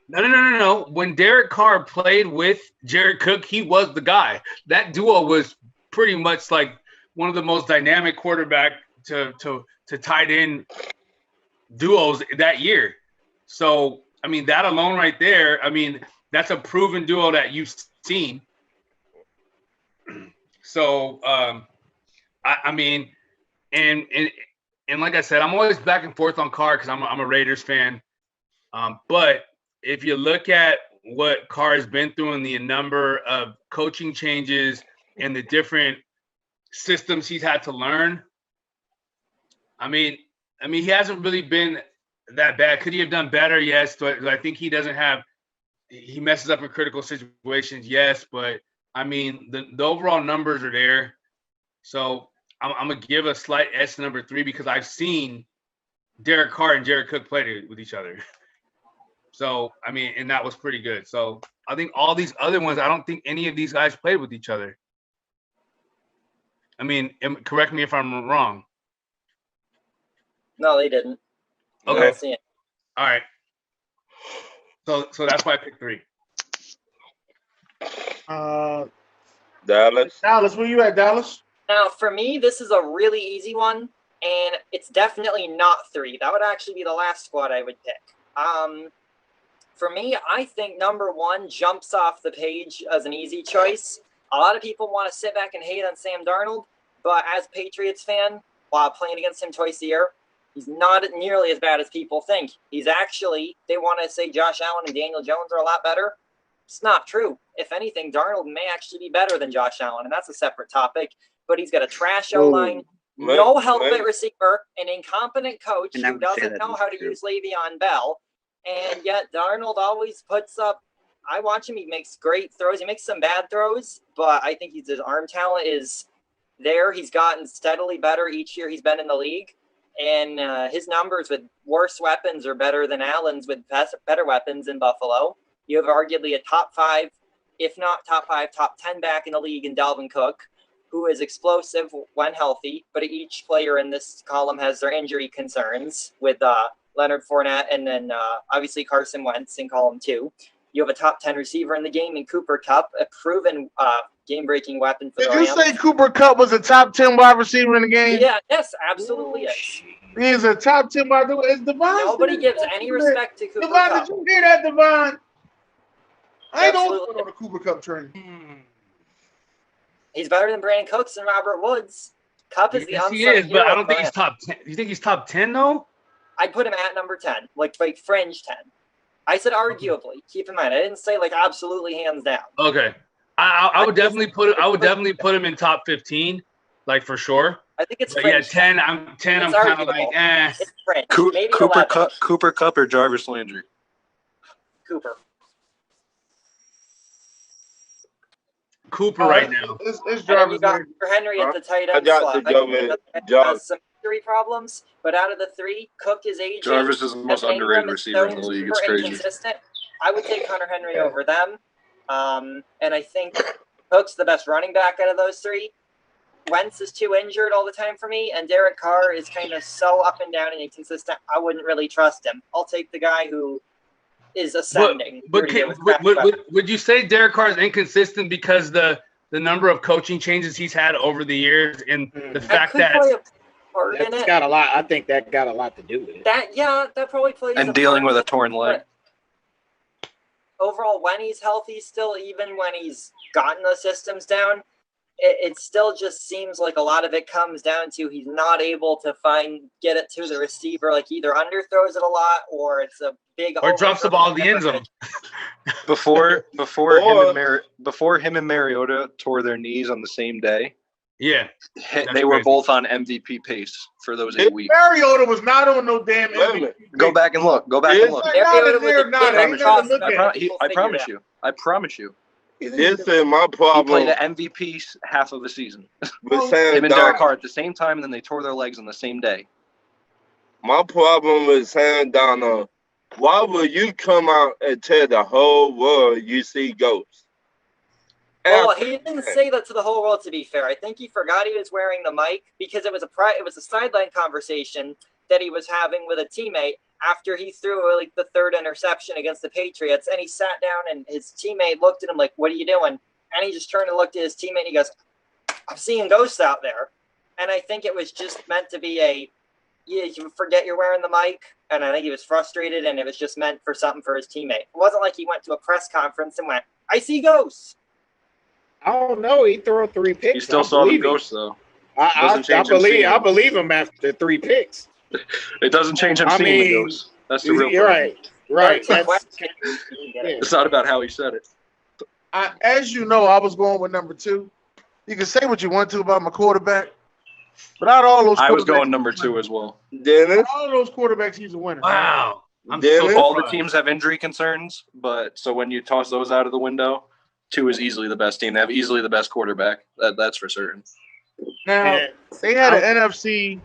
no. When Derek Carr played with Jared Cook, he was the guy. That duo was pretty much like one of the most dynamic quarterback to tight end duos that year. So I mean, that alone right there, I mean, that's a proven duo that you've seen. So I mean, and like I said, I'm always back and forth on Carr because I'm a Raiders fan. But if you look at what Carr has been through and the number of coaching changes and the different systems he's had to learn, I mean, he hasn't really been that bad. Could he have done better? Yes. But I think he messes up in critical situations. Yes. But I mean, the overall numbers are there. So I'm going to give a slight S number 3 because I've seen Derek Carr and Jared Cook play with each other. So, I mean, and that was pretty good. So I think all these other ones, I don't think any of these guys played with each other. I mean, correct me if I'm wrong. No, they didn't. Okay. I don't see it. All right. So that's why I picked 3. Dallas, where you at, Dallas? Now, for me, this is a really easy one, and it's definitely not 3. That would actually be the last squad I would pick. For me, I think number 1 jumps off the page as an easy choice. A lot of people want to sit back and hate on Sam Darnold, but as Patriots fan, while playing against him twice a year, he's not nearly as bad as people think. He's actually, they want to say Josh Allen and Daniel Jones are a lot better. It's not true. If anything, Darnold may actually be better than Josh Allen, and that's a separate topic. But he's got a trash O-line, no help at receiver, an incompetent coach who doesn't know how to use Le'Veon Bell, and yet Darnold always puts up I watch him. He makes great throws. He makes some bad throws, but I think his arm talent is there. He's gotten steadily better each year he's been in the league. And his numbers with worse weapons are better than Allen's with better weapons in Buffalo. You have arguably a top 5, if not top 5, top 10 back in the league in Dalvin Cook, who is explosive when healthy, but each player in this column has their injury concerns with Leonard Fournette and then obviously Carson Wentz in column 2. You have a top 10 receiver in the game in Cooper Kupp, a proven game-breaking weapon for the Rams. Did you say Cooper Kupp was a top 10 wide receiver in the game? Yeah, yes, absolutely is. He's a top 10 wide receiver. Is Devon? Nobody gives any respect to Cooper Devon, Kupp. did you hear that, Devon? I don't Absolutely. put on a Cooper Kupp train. He's better than Brandon Cooks and Robert Woods. Kupp is the Yes, unsung he is, but hero I don't of think the he's top 10. You think he's top 10 though? I'd put him at number 10, like fringe 10. I said arguably. Keep in mind, I didn't say like absolutely hands down. Okay, I would definitely put him in top 15, like for sure. I think it's But fringe. yeah, 10. I'm It's kind of arguable. like, eh. It's fringe. Maybe Cooper 11. Kupp, Cooper Kupp, or Jarvis Landry. Cooper. Cooper right now. It's And then Jarvis you got Landry. Hunter Henry at the tight I end got slot. to go with Jarvis. Has some injury problems, but out of the 3, Cook is aging. Jarvis is the most Evan underrated Ingram is receiver in the so league. It's super crazy. inconsistent. I would take Hunter Henry over them. And I think Cook's the best running back out of those 3. Wentz is too injured all the time for me, and Derek Carr is kind of so up and down and inconsistent. I wouldn't really trust him. I'll take the guy who is ascending. But would you say Derek Carr is inconsistent because the number of coaching changes he's had over the years and the fact that That's got a lot. I think that got a lot to do with it. That probably plays. And a dealing part with a in it, torn leg. but overall, when he's healthy, still, even when he's gotten the systems down, it still just seems like a lot of it comes down to he's not able to get it to the receiver. Like either underthrows it a lot, or it's a big or drops the ball in the end zone. Before him and Mariota tore their knees on the same day, Yeah, they were crazy. both on MVP pace for those 8 weeks. Mariota was not on no damn MVP. Go back and look. Go back and look. Like, not a there, not a- ain't nothing to look at. I promise you. I promise you. This is my He problem played the MVP half of a season. with Sam Him and Derek Darnold. Carr at the same time, and then they tore their legs on the same day. My problem with Sam Darnold, why would you come out and tell the whole world you see ghosts? Well, he didn't say that to the whole world. To be fair, I think he forgot he was wearing the mic because it was a sideline conversation that he was having with a teammate after he threw like the 3rd interception against the Patriots, and he sat down and his teammate looked at him like, "What are you doing?" And he just turned and looked at his teammate and he goes, "I'm seeing ghosts out there." And I think it was just meant to be you forget you're wearing the mic, and I think he was frustrated, and it was just meant for something for his teammate. It wasn't like he went to a press conference and went, "I see ghosts." I don't know. He threw 3 picks. He still I saw the believe him. ghost, though. I change him seeing I him. believe him after 3 picks. It doesn't change him I seeing the mean, ghost. That's the real You're problem. right. That's the That's, question. It's not about how he said it. As you know, I was going with number 2. You can say what you want to about my quarterback, but out of all those, I was quarterbacks, going number 2 as well. Dennis, out of those quarterbacks, he's a winner. Wow. I'm Dennis? so All the surprised. teams have injury concerns, but so when you toss those out of the window, 2 is easily the best team. They have easily the best quarterback. That's for certain. Now, they had an NFC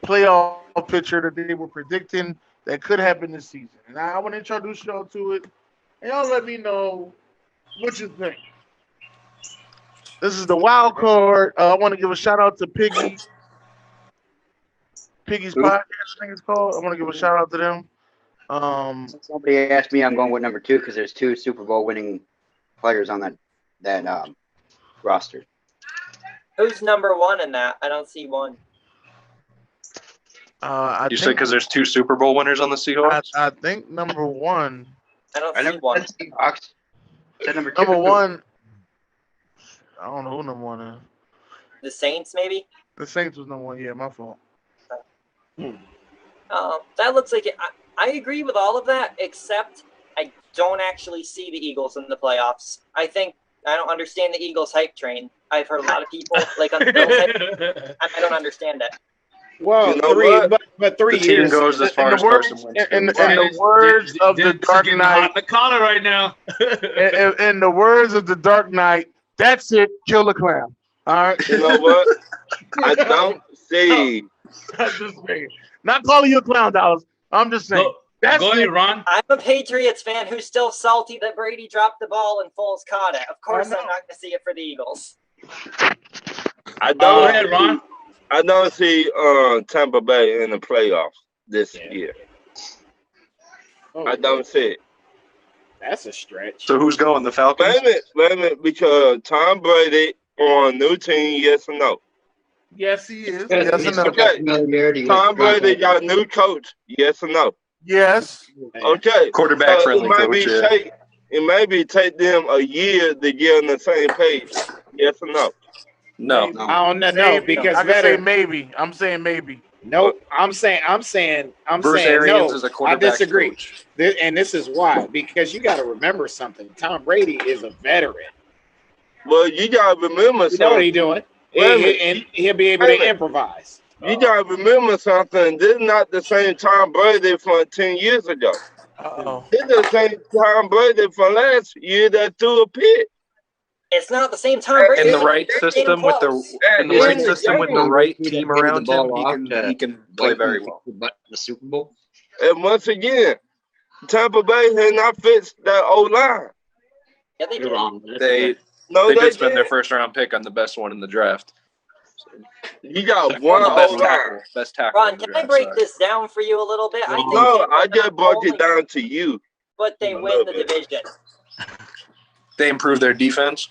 playoff picture that they were predicting that could happen this season. And I want to introduce y'all to it. And y'all let me know what you think. This is the wild card. I want to give a shout out to Piggy. Piggy's podcast, I think it's called. I want to give a shout out to them. Since somebody asked me, I'm going with number 2 because there's 2 Super Bowl winning players on that roster. Who's number 1 in that? I don't see one. You said because there's 2 Super Bowl winners on the Seahawks? I think number 1. I don't I see never one. said Seahawks. Said number 2. Number 1. I don't know who number 1 is. The Saints, maybe. The Saints was number 1. Yeah, my fault. That looks like it. I agree with all of that, except I don't actually see the Eagles in the playoffs. I don't understand the Eagles hype train. I've heard a lot of people like on the Bills hype. I don't understand it. Well, You know what? but 3 The team years. goes as far In as the words, Carson Wentz in goes. the words of the Dennis is Dark getting hot in Knight, the collar right now. in the words of the Dark Knight, that's it. Kill the clown. All right. You know what? I don't see. I'm just saying. Not calling you a clown, Dallas. I'm just saying. Go, That's go it. ahead, Ron. I'm a Patriots fan who's still salty that Brady dropped the ball and Foles caught it. Of course, know. I'm not going to see it for the Eagles. I Go don't. ahead, Ron. I don't see Tampa Bay in the playoffs this Yeah. year. Oh, I don't see it. That's a stretch. So who's going? The Falcons? Wait a minute, because Tom Brady on a new team, yes or no? Yes, he is. Yeah, Yes he's or no? Okay. familiarity with Tom Brady Gronk. got a new coach, yes or no? Yes. Okay. Quarterback friendly coach. It may take them a year to get on the same page, yes or no? No. Maybe. I don't know Maybe. because I can say veteran. maybe. I'm saying maybe. Nope. I'm saying Bruce saying Arians no. is a I quarterback disagree. coach. And this is why. Because you got to remember something. Tom Brady is a veteran. Well, you gotta remember You know what something. he's doing. Wait a minute. And he'll be able Wait a to minute. improvise. You gotta remember something. This is not the same Tom Brady from 10 years ago. Uh-oh. This is the same Tom Brady from last year that threw a pick. It's not the same Tom Brady. In the right They're system damn with close. the right system with the right team Handed the around him, ball off to he can play White very and well. the Super Bowl. And once again, Tampa Bay has not fixed that O line. Yeah, they You're did. wrong. They No, they they did spend their did. first round pick on the best one in the draft. You got On one the O best line. tackle. Best tackle. Ron, in the can I draft, break sorry. this down for you a little bit? I think No, they I win just not broke it only, down to you. but they A win little the bit. division. They improved their defense.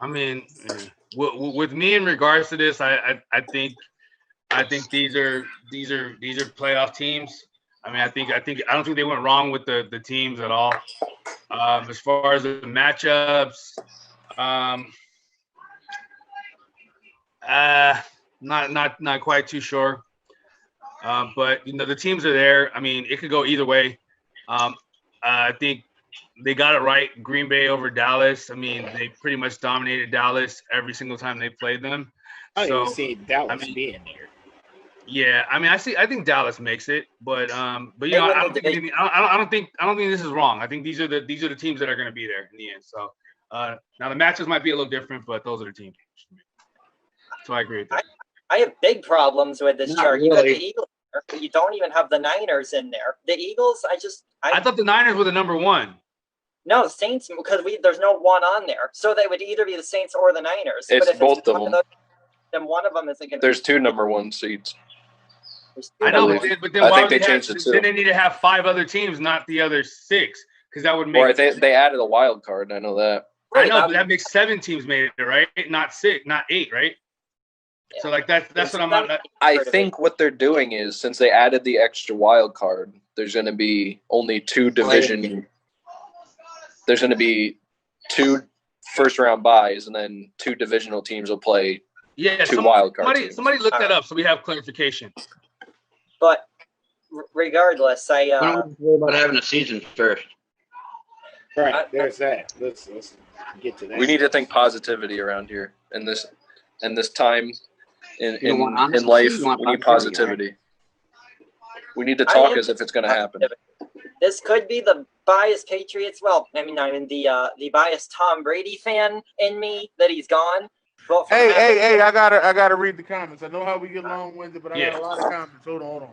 I mean, with me in regards to this, I think these are playoff teams. I mean, I don't think they went wrong with the teams at all. As far as the matchups, not quite too sure. But you know, the teams are there. I mean, it could go either way. I think they got it right. Green Bay over Dallas. I mean, they pretty much dominated Dallas every single time they played them. I don't So, even see Dallas I mean, being there. yeah, I mean, I think Dallas makes it, but you They know, win I the don't think division. I don't think this is wrong. I think these are the teams that are going to be there in the end. So now the matches might be a little different, but those are the teams. So I agree with that. I have big problems with this Not chart. You got the really. Eagles there, but you don't even have the Niners in there. The Eagles, I thought the Niners were the number one. no Saints because there's no one on there, so they would either be the Saints or the Niners. It's but if both it's of one them. those, then one of them isn't going to. There's two number one seeds. I know, believe. but then I why think would they have, changed it too. then they need to have 5 other teams, not the other 6, because that would make. Or they added a wild card. I know that. I know, but that makes 7 teams made it, right? Not 6, not 8, right? Yeah. So like that's what I'm not. I think what they're doing is since they added the extra wild card, there's going to be only 2 division. There's going to be 2 first round buys, and then 2 divisional teams will play. Yeah, 2 wild card teams. Somebody look that up so we have clarification. But regardless, Why don't we worry about having a season first? Right, there's that. Let's get to that. We need to think positivity around here in this time You don't want in honesty, life. you want We need positivity, positivity. We need to talk as if it's going to happen. this could be the biased Patriots. Well, I mean the biased Tom Brady fan in me that he's gone. But from Hey! I gotta read the comments. I know how we get long-winded, but I got a lot of comments. Hold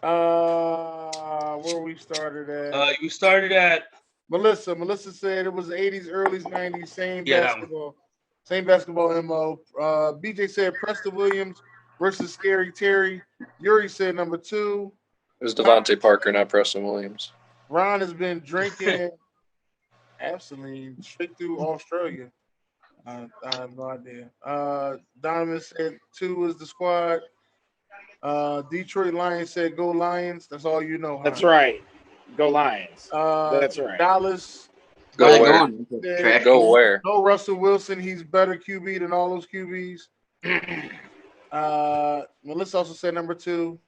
on. Where we started at? You started at. Melissa said it was the 80s, early 90s, same Yeah, that basketball MO. BJ said Preston Williams versus Scary Terry. Yuri said number 2. It was Devontae Parker, not Preston Williams. Ron has been drinking Absolutely straight through Australia. I have no idea. Donovan said 2 is the squad. Detroit Lions said go Lions. That's all you know. Huh? That's right. Go Lions. That's right. Dallas. Go Where they where? going? said, Go where? no Russell Wilson. He's better QB than all those QBs. Melissa also said number 2.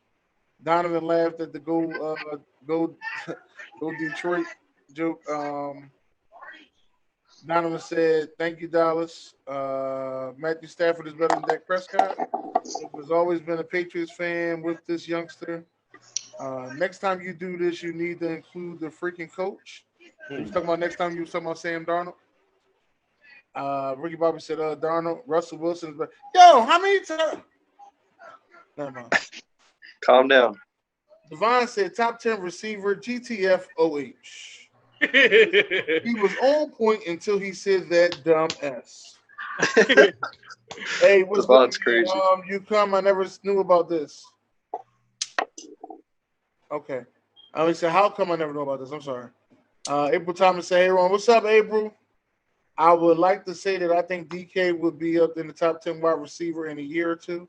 Donovan laughed at the go Detroit joke. Donovan said, "Thank you, Dallas. Matthew Stafford is better than Dak Prescott. Has always been a Patriots fan with this youngster. Next time you do this, you need to include the freaking coach." He was talking about next time you was talking about Sam Darnold. Ricky Bobby said, Darnold, Russell Wilson is better. Yo, how many times? Never mind. Calm down. Devon said, top 10 receiver, GTF OH. He was on point until he said that dumb S. Hey, what's Devon's going crazy. on? You come, I never knew about this. Okay. He said, how come I never know about this? I'm sorry. April Thomas said, hey, Ron, what's up, April? I would like to say that I think DK would be up in the top 10 wide receiver in a year or two.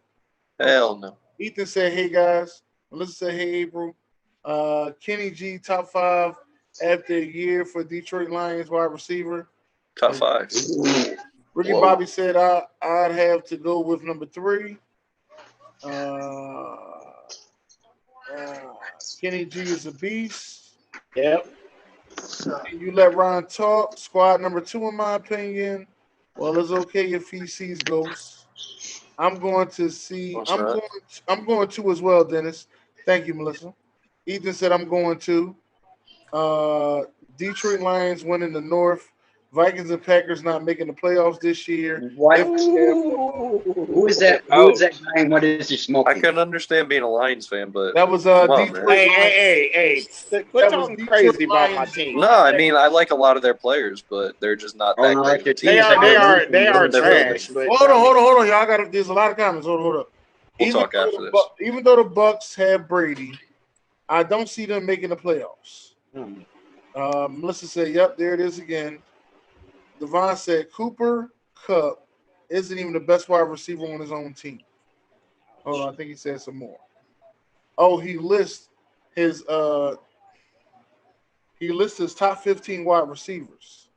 Hell no. Ethan said, hey, guys. Melissa said, hey, April. Kenny G, top 5 after a year for Detroit Lions wide receiver. Top 5. Ricky Whoa. Bobby said, I'd have to go with number 3. Kenny G is a beast. Yep. You let Ron talk. Squad number 2, in my opinion. Well, it's okay if he sees ghosts. I'm going to see. I'm going to as well, Dennis. Thank you, Melissa. Ethan said I'm going to. Detroit Lions winning the North. Vikings and Packers not making the playoffs this year. What? Who is that? Who is that guy and what is he smoking? I can understand being a Lions fan, but that was come on, Detroit. man. Hey. Quit talking crazy about my team. No, I mean I like a lot of their players, but they're just not that no, great. They are trash. But Hold on, y'all. There's a lot of comments. Hold up. We'll talk after this. Even though the Bucks have Brady, I don't see them making the playoffs. Melissa said, "Yep, there it is again." Devon said, "Cooper Kupp isn't even the best wide receiver on his own team." Hold on, I think he said some more. Oh, he lists his top 15 wide receivers.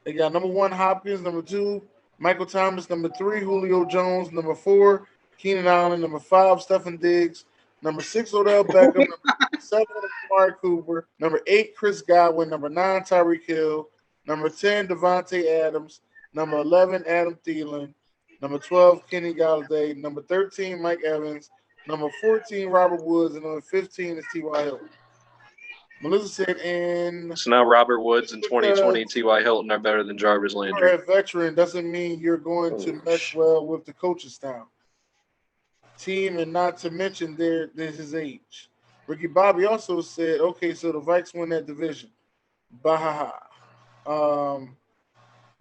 They got number 1 Hopkins, number 2 Michael Thomas, number 3 Julio Jones, number 4 Keenan Allen, number 5 Stephen Diggs, number 6 Odell Beckham, number 7 Amari Cooper, number 8 Chris Godwin, number 9 Tyreek Hill, number 10 Devontae Adams, number 11 Adam Thielen, number 12 Kenny Galladay, number 13 Mike Evans, number 14 Robert Woods, and number 15 is T.Y. Hilton. Melissa said, and so now Robert Woods in 2020 and T.Y. Hilton are better than Jarvis Landry. You're a veteran doesn't mean you're going to mesh well with the coach's style. Team, and not to mention there's his age. Ricky Bobby also said, okay, so the Vikes win that division. Bahaha.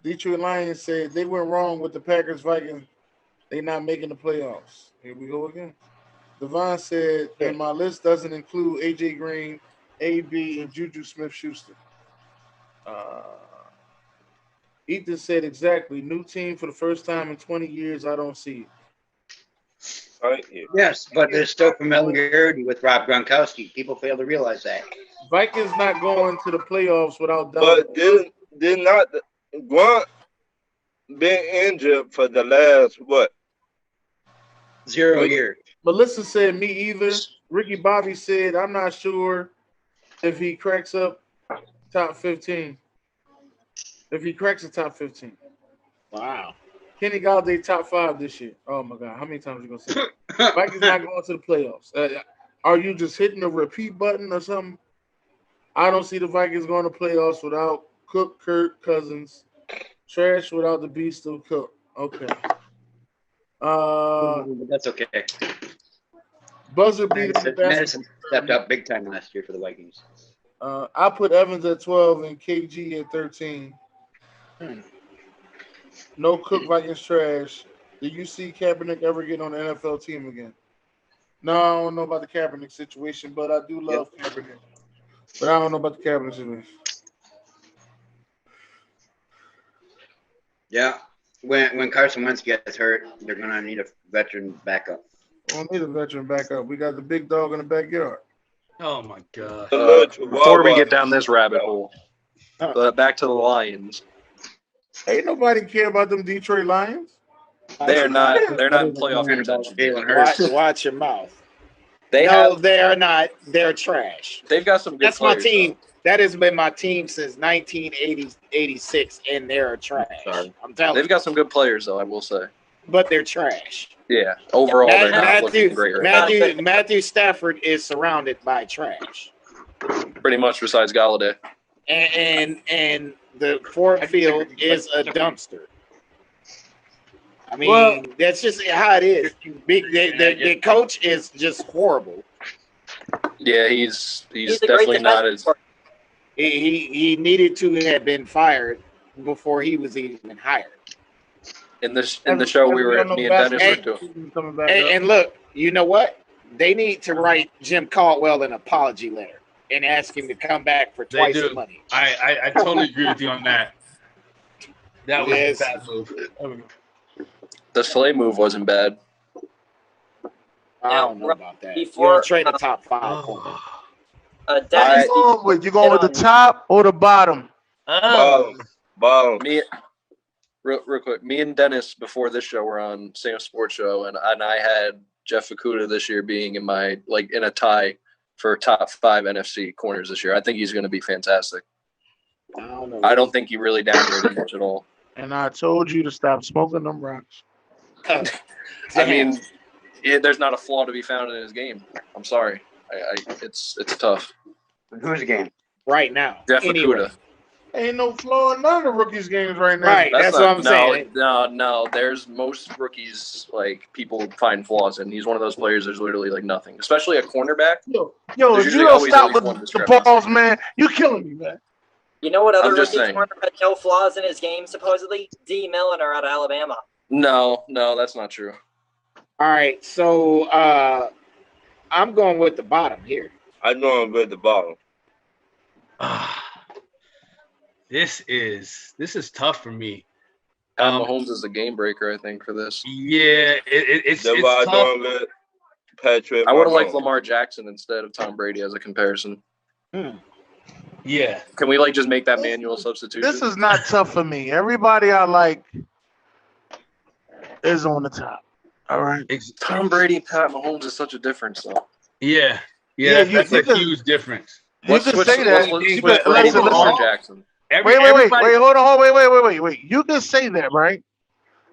Detroit Lions said they went wrong with the Packers Vikings. They not making the playoffs. Here we go again. Devon said, and my list doesn't include AJ Green, AB, and Juju Smith-Schuster. Ethan said exactly. New team for the first time in 20 years. I don't see it. Thank you. Yes, but there's still familiarity with Rob Gronkowski. People fail to realize that. Vikings not going to the playoffs without But did not Grunt been injured for the last what? 0 years. Melissa said me either. Ricky Bobby said I'm not sure if he cracks up top 15. If he cracks the top 15. Wow. Kenny Galladay top 5 this year. Oh my God, how many times are you gonna say that? Vikings not going to the playoffs. Are you just hitting the repeat button or something? I don't see the Vikings going to playoffs without Cook, Kirk, Cousins. Trash without the beast of Cook. Okay. That's okay. Buzzer beater. Madison stepped up big time last year for the Vikings. I put Evans at 12 and KG at 13. No Cook, Vikings trash. Did you see Kaepernick ever get on the NFL team again? No, I don't know about the Kaepernick situation, but I do love Kaepernick. But I don't know about the Kaepernick situation. Yeah. When Carson Wentz gets hurt, they're going to need a veteran backup. We don't need a veteran backup. We got the big dog in the backyard. Oh, my God. Before we get down this rabbit hole, back to the Lions. Ain't nobody care about them Detroit Lions. They're not in playoff contention. Watch your mouth. They are not. They're trash. They've got some good That's players. my team. Though. That has been my team since 1986, and they're trash. Sorry. I'm telling They've you. got some good players, though, I will say. But they're trash. Yeah, overall, they're not looking great right now. Matthew Stafford is surrounded by trash. Pretty much besides Galladay. And the Ford Field is a dumpster. I mean, Well- that's just how it is. The coach is just horrible. Yeah, he's a great definitely not defensive as. player. He needed to have been fired before he was even hired. In the show me and Dennis were doing. And look, you know what? They need to write Jim Caldwell an apology letter and ask him to come back for twice the money. I totally agree with you on that. That was a bad move. The Slay move wasn't bad. I don't know about that. Before- You don't trade the top 5 corner. Dennis, You going with the top or the bottom? Bottom. Real quick, me and Dennis before this show were on Sam's Sports Show, and I had Jeff Fukuda this year being in a tie for top 5 NFC corners this year. I think he's going to be fantastic. I don't know. I don't think he really downgraded much at all. And I told you to stop smoking them rocks. I mean, there's not a flaw to be found in his game. I'm sorry. It's tough. Who's game? Right now. Jeff Anyway. Fukuda. Ain't no flaw in none of the rookies' games right now. Right, that's what I'm saying. No. There's most rookies, people find flaws in. He's one of those players. There's literally nothing, especially a cornerback. Yo, There's if you usually don't always stop at with least one the discrepancy. balls, man, you killing me, man. you know what other I'm just rookie saying. corner had no flaws in his game, supposedly? D. Milliner out of Alabama. No, that's not true. All right, so I'm going with the bottom here. I'm going with the bottom. This is tough for me. Pat Mahomes is a game breaker, I think, for this. Yeah, it's That's why I'm tough. going with Patrick. I would have liked Mahomes. Lamar Jackson instead of Tom Brady as a comparison. Yeah. Can we just make that manual substitution? This is not tough for me. Everybody I like is on the top. All right. Tom Brady, Pat Mahomes is such a difference, though. Yeah, Yeah, that's a huge difference. You can say that. Let's You switch can- Brady listen, to Lamar listen. Jackson. Wait, hold on. Wait. You can say that, right?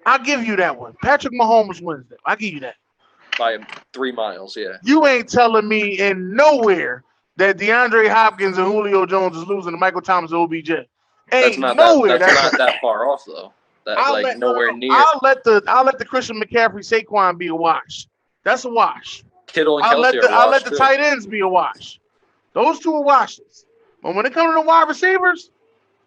I'll give you that one. Patrick Mahomes wins that. I'll give you that. By 3 miles, yeah. You ain't telling me in nowhere that DeAndre Hopkins and Julio Jones is losing to Michael Thomas and OBJ. Ain't That's not nowhere. that's not that far off, though. Nowhere near. I'll let the Christian McCaffrey Saquon be a wash. That's a wash. Kittle and I'll Kelsey let are the washed, tight ends be a wash. Those two are washes. But when it comes to the wide receivers,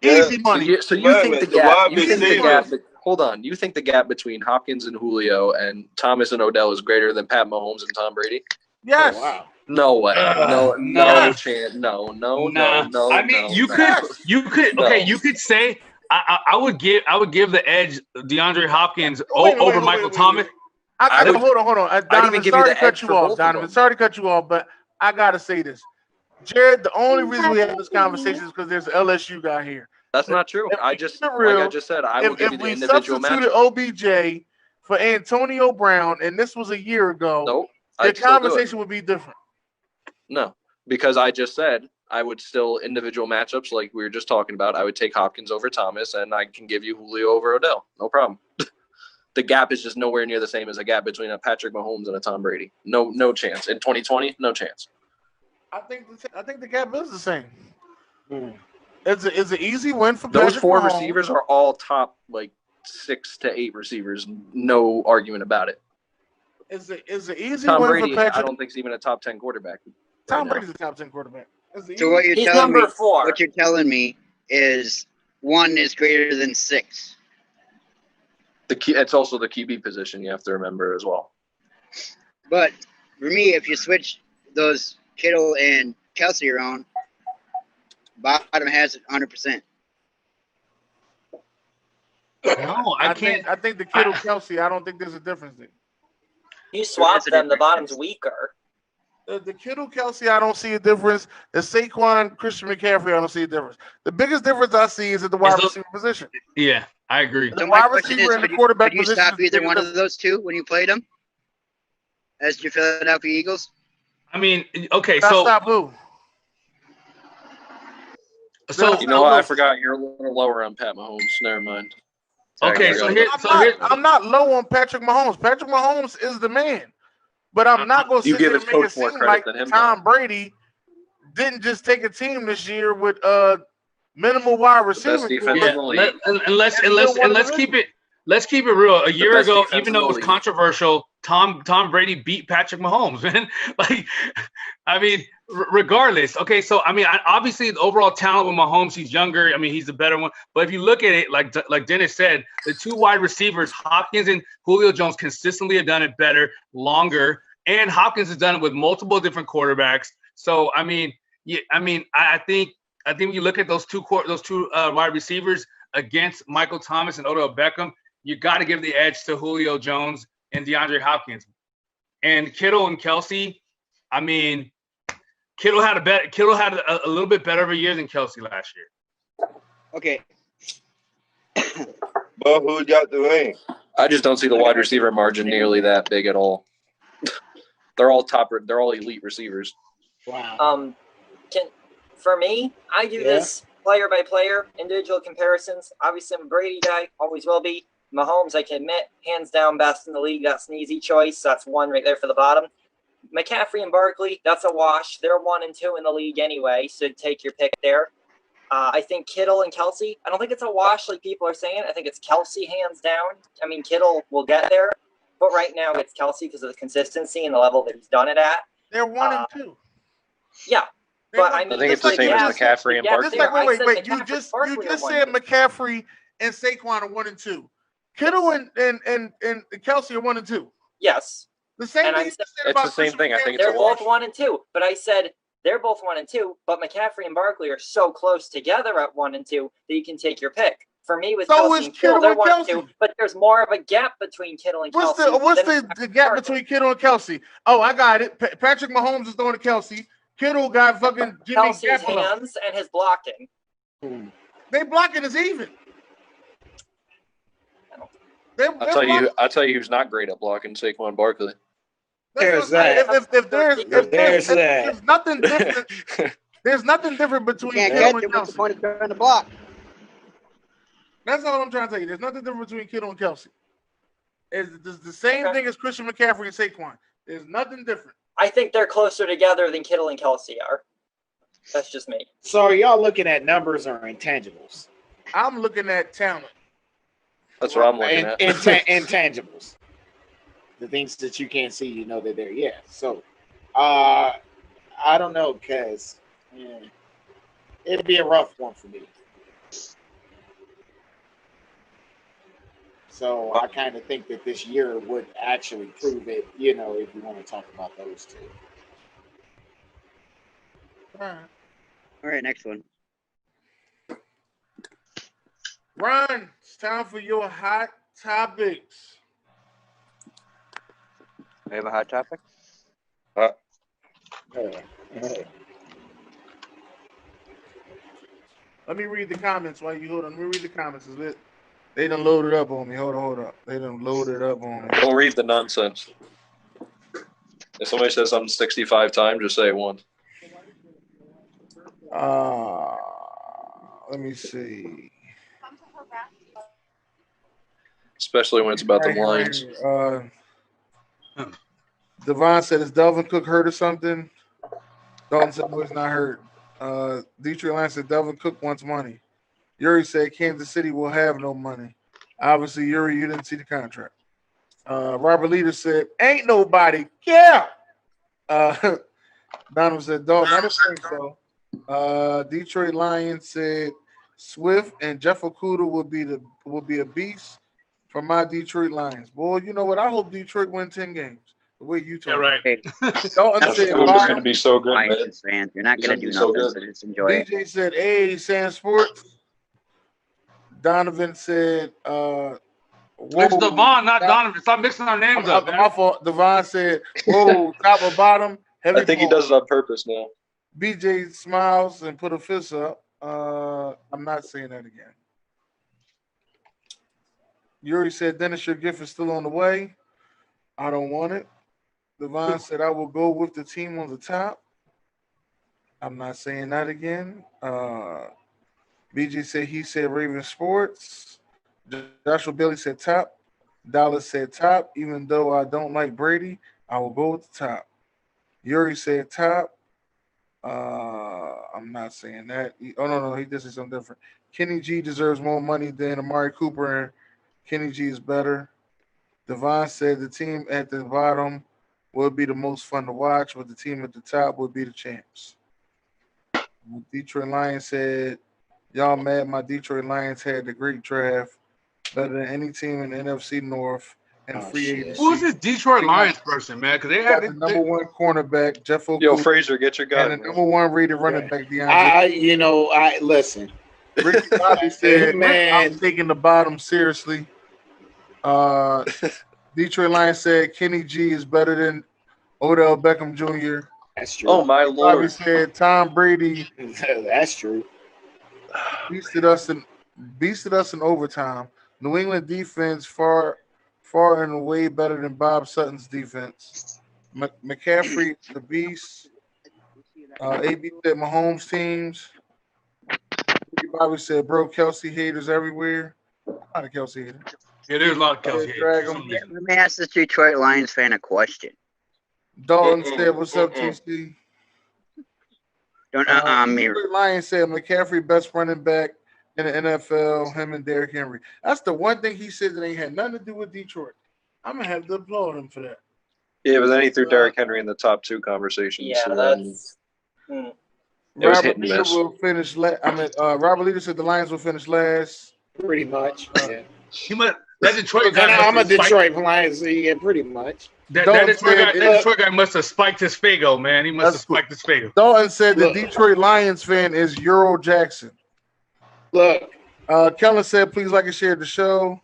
easy money. So you think the gap? wide receivers. Hold on. You think the gap between Hopkins and Julio and Thomas and Odell is greater than Pat Mahomes and Tom Brady? Yes. Oh, wow. No way. No no. chance. No. I mean, you could. No. Okay, you could say I would give the edge DeAndre Hopkins Wait, over Michael Thomas. Hold on. I'd Donovan, even give you sorry the to cut edge you for off, both of Donovan. them. Sorry to cut you off, but I gotta say this. Jared, the only reason we have this conversation is because there's an LSU guy here. That's not true. If I we just, keep it real, like I just said, I will give you if the we individual substituted matchup. OBJ for Antonio Brown, and this was a year ago, Nope. the I'd still do it. conversation would be different. No, because I just said I would still individual matchups like we were just talking about. I would take Hopkins over Thomas, and I can give you Julio over Odell. No problem. The gap is just nowhere near the same as a gap between a Patrick Mahomes and a Tom Brady. No chance. In 2020, no chance. I think the gap is the same. It's an easy win for Those Patrick four Mahomes. receivers are all top 6 to 8 receivers. No argument about it. It's an easy Tom win Brady, for I Patrick. don't think he's even a top 10 quarterback. Tom now. Brady's a top 10 quarterback. So what you're He's telling me, number 4. what you're telling me is 1 is greater than 6. It's also the QB position you have to remember as well. But for me, if you switch those Kittle and Kelsey around, bottom has it 100%. No, I can't. I think the Kittle Kelsey. I don't think there's a difference there. You swap That's a them, the difference. bottom's weaker. The Kittle Kelsey, I don't see a difference. The Saquon Christian McCaffrey, I don't see a difference. The biggest difference I see is at the wide receiver position. Yeah, I agree. The So my wide question receiver is, and the could quarterback you position. stop is either bigger one than- of those two when you played them as your Philadelphia Eagles? I mean, okay, Stop, so stop who? So You know what? I forgot you're a little lower on Pat Mahomes. Never mind. Okay, I'm not low on Patrick Mahomes. Patrick Mahomes is the man, but I'm not going to You sit give there his and make it coach more seem credit like than him, Tom Brady didn't just take a team this year with minimal wide receiver. defense in the league. And let's keep it real. A year best ago, defense even in though it the was league. controversial, Tom Brady beat Patrick Mahomes, man. Like, I mean, regardless. Okay, so I mean, obviously the overall talent with Mahomes, he's younger. I mean, he's the better one. But if you look at it, like Dennis said, the two wide receivers, Hopkins and Julio Jones, consistently have done it better, longer, and Hopkins has done it with multiple different quarterbacks. So I mean, I think when you look at those two wide receivers against Michael Thomas and Odell Beckham, you got to give the edge to Julio Jones and DeAndre Hopkins. And Kittle and Kelsey, I mean, Kittle had a little bit better of a year than Kelsey last year. Okay. But who got the ring? I just don't see the wide receiver margin nearly that big at all. They're all elite receivers. Wow. For me, I do this player by player, individual comparisons. Obviously, I'm a Brady guy, always will be. Mahomes, I can admit, hands down best in the league. That's an easy choice. That's one right there for the bottom. McCaffrey and Barkley, that's a wash. They're 1 and 2 in the league anyway, so take your pick there. I think Kittle and Kelsey, I don't think it's a wash like people are saying. I think it's Kelsey hands down. I mean, Kittle will get there, but right now it's Kelsey because of the consistency and the level that he's done it at. They're 1 and 2. Yeah. But I mean, I think it's the same as McCaffrey and Barkley. Wait. You just said McCaffrey and Saquon are 1 and 2. Kittle and Kelsey are 1 and 2. Yes. The same thing. It's the same thing. I think it's they're both 1 and 2. But I said they're both 1 and 2. But McCaffrey and Barkley are so close together at 1 and 2 that you can take your pick. For me, with Kelsey and Kittle, they're 1 and 2. But there's more of a gap between Kittle and Kelsey. What's the gap between Kittle and Kelsey? Oh, I got it. Patrick Mahomes is throwing to Kelsey. Kittle got fucking Jimmy Kelsey's hands and his blocking. They blocking is even. I'll tell you who's not great at blocking: Saquon Barkley. There's that. There's nothing different. There's nothing different between Kittle and Kelsey. Point of trying to block. That's all I'm trying to tell you. There's nothing different between Kittle and Kelsey. It's the same thing as Christian McCaffrey and Saquon. There's nothing different. I think they're closer together than Kittle and Kelsey are. That's just me. So are y'all looking at numbers or intangibles? I'm looking at talent. That's what I'm looking at. Intangibles. The things that you can't see, you know that they're So, I don't know, because it'd be a rough one for me. So I kind of think that this year would actually prove it, if you want to talk about those two. All right, next one. Ron, it's time for your hot topics. We have a hot topic? Let me read the comments while you hold on. Let me read the comments. They done loaded up on me. Hold up. They done loaded up on me. Don't read the nonsense. If somebody says something 65 times, just say it once. Let me see. Especially when it's about the Lions. Devon said, is Delvin Cook hurt or something? Dalton said, no, he's not hurt. Detroit Lions said, Delvin Cook wants money. Yuri said, Kansas City will have no money. Obviously, Yuri, you didn't see the contract. Robert Leader said, ain't nobody care. Donald said, Dalton, I don't think so. Detroit Lions said, Swift and Jeff Okudah will be a beast for my Detroit Lions. Boy, you know what? I hope Detroit win 10 games. The way you talk. Yeah, right. Dalton said, Okuda's going to be so good, man. Lions fans, you're not going to do nothing, so just enjoy it. DJ said, hey, Sam Sports. Donovan said, It's Devon, not Donovan. Stop mixing our names up. My fault. Devon said, whoa, top or bottom. I think he does it on purpose now. BJ smiles and put a fist up. I'm not saying that again. Yuri said, Dennis, your gift is still on the way. I don't want it. Devon said, I will go with the team on the top. I'm not saying that again. BG said he said Raven Sports. Joshua Billy said top. Dallas said top. Even though I don't like Brady, I will go with the top. Yuri said top. I'm not saying that. Oh no, he did say something different. Kenny G deserves more money than Amari Cooper, and Kenny G is better. Devon said the team at the bottom would be the most fun to watch, but the team at the top would be the champs. Detroit Lions said, y'all mad my Detroit Lions had the great draft, better than any team in the NFC North and free agency. Who's this Detroit Lions person, man? Because they have the number one cornerback, Jeff Okuda. Yo, Fraser, get your guy. And the number one rated running back, DeAndre. I listen. Ricky Bobby said, Man. I'm taking the bottom seriously. Detroit Lions said Kenny G is better than Odell Beckham Jr. That's true. Oh my Bobby lord. said Tom Brady That's true. beasted us in overtime. New England defense far and away better than Bob Sutton's defense. McCaffrey the beast. AB said Mahomes teams. Bobby said, bro, Kelsey haters everywhere. Not a Kelsey hater. Yeah, there's a lot of Kelsey haters. Let me ask this Detroit Lions fan a question. Dalton said, what's up, TC? Don't Detroit Lions said McCaffrey best running back in the NFL, him and Derrick Henry. That's the one thing he said that ain't had nothing to do with Detroit. I'm going to have to applaud him for that. Yeah, but then he threw Derrick Henry in the top two conversation. Yeah, so that's. it was hit and miss. Robert Leader said the Lions will finish last. Pretty much. Yeah. That Detroit guy. I'm a Detroit Lions, so yeah, pretty much. That Detroit guy must have spiked his Fago, man. He must have spiked his Fago. Dalton said the Detroit Lions fan is Euro Jackson. Look. Kellen said, please like and share the show.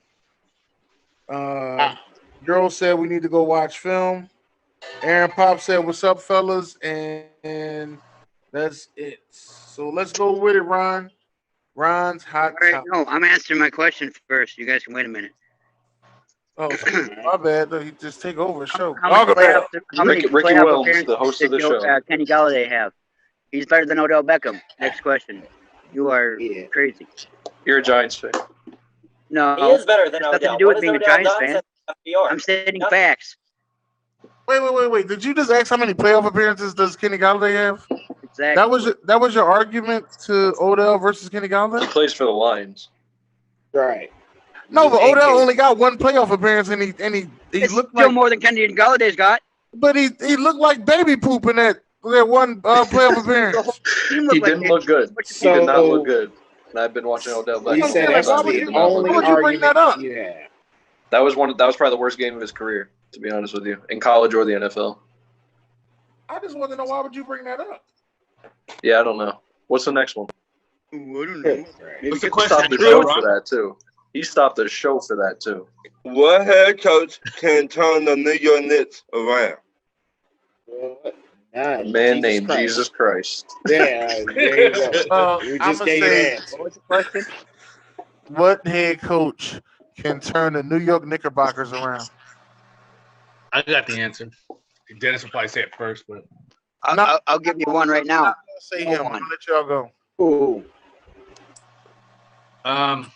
Euro said we need to go watch film. Aaron Pop said, what's up, fellas? And that's it. So let's go with it, Ron. Ron's hot topic. No, I'm answering my question first. You guys can wait a minute. Oh, my bad. He just take over the show. How many Ricky playoff Williams, appearances the host of the did show. Kenny Galladay have? He's better than Odell Beckham. Next question. You are crazy. You're a Giants fan. No, He is better than it's nothing Odell. to do What with has being a Odell Giants done fan. since New York? I'm stating Nothing. facts. Wait. Did you just ask how many playoff appearances does Kenny Galladay have? Exactly. That was your argument to Odell versus Kenny Galladay? He plays for the Lions. Right. No, but Odell only got one playoff appearance, and he It's looked still like more than Kenny Galladay's got. But he looked like baby poop in that one playoff appearance. He didn't look good. He did not look good. And I've been watching Odell Beckham. He said that's the only argument. Yeah. That was probably the worst game of his career, to be honest with you, in college or the NFL. I just want to know, why would you bring that up? Yeah, I don't know. What's the next one? I don't know. What's the He question? stopped the show for that too. He stopped the show for that too. What head coach can turn the New York Knicks around? A man named Jesus Christ. Yeah, there you go. You just gave it. What was the question? What head coach can turn the New York Knickerbockers around? I got the answer. Dennis will probably say it first, but I'll give you one right now. Say him. One. I'll let y'all go. Ooh. I'm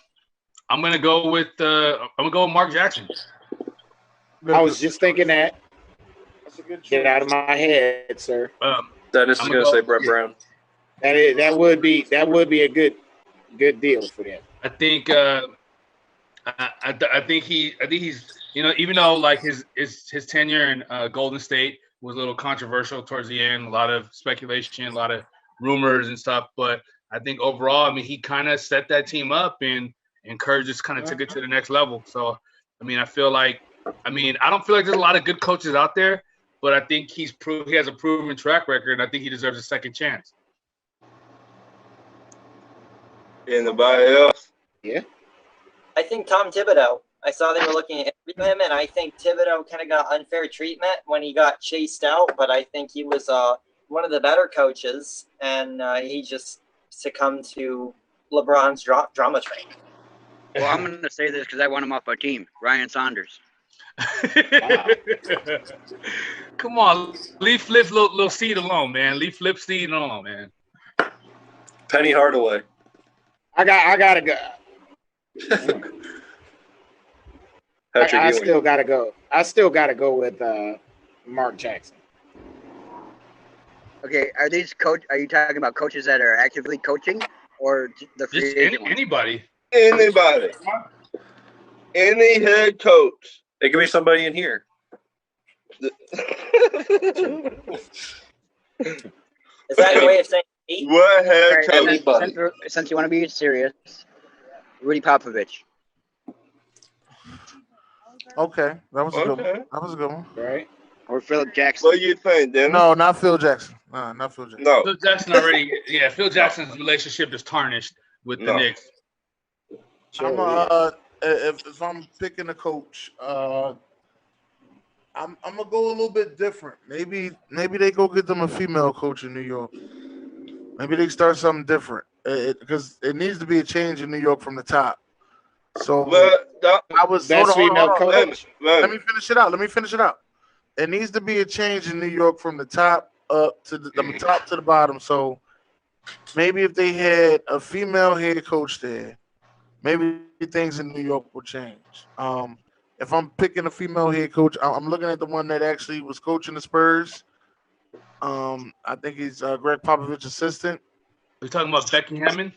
gonna go with Mark Jackson. I was just thinking that. That's a good Get out of my head, sir. Dennis is going to say Brett Brown. That would be a good deal for them. I think I think he's even though like his tenure in Golden State was a little controversial towards the end, a lot of speculation, a lot of rumors and stuff, but I think overall, he kind of set that team up and Kerr just kind of took it to the next level. So, I feel like, I don't feel like there's a lot of good coaches out there, but I think he has a proven track record, and I think he deserves a second chance. Anybody else? Yeah. I think Tom Thibodeau. I saw they were looking at him, and I think Thibodeau kind of got unfair treatment when he got chased out, but I think he was one of the better coaches, and he just succumbed to LeBron's drama train. Well, I'm going to say this because I want him off our team. Ryan Saunders. Come on, leave Flip's little seed alone, man. Leave Flip's seed alone, man. Penny Hardaway. I gotta go. Patrick I Ewing. still gotta go. I still gotta go with Mark Jackson. Okay, are these coach? Are you talking about coaches that are actively coaching, or the free Just agent ones? anybody. Anybody. Any head coach. It could be somebody in here. Is that your way of saying me? What head Right, coach? Anybody. since you want to be serious, Rudy Popovich. Okay, that was a good one. Okay. That was a good one. Right. Or Philip Jackson. What do you think, Dennis? No, not Phil Jackson. Not Phil Jackson. No. Phil Jackson already. Yeah, Phil Jackson's relationship is tarnished with the No. Knicks. If I'm picking a coach, I'm gonna go a little bit different. Maybe they go get them a female coach in New York. Maybe they start something different because it needs to be a change in New York from the top. So I was Best hold on, female hold on. coach. Let me finish it out. It needs to be a change in New York from the top up to the top to the bottom. So maybe if they had a female head coach there, maybe things in New York will change. If I'm picking a female head coach, I'm looking at the one that actually was coaching the Spurs. I think he's Greg Popovich's assistant. We're talking about Becky Hammond.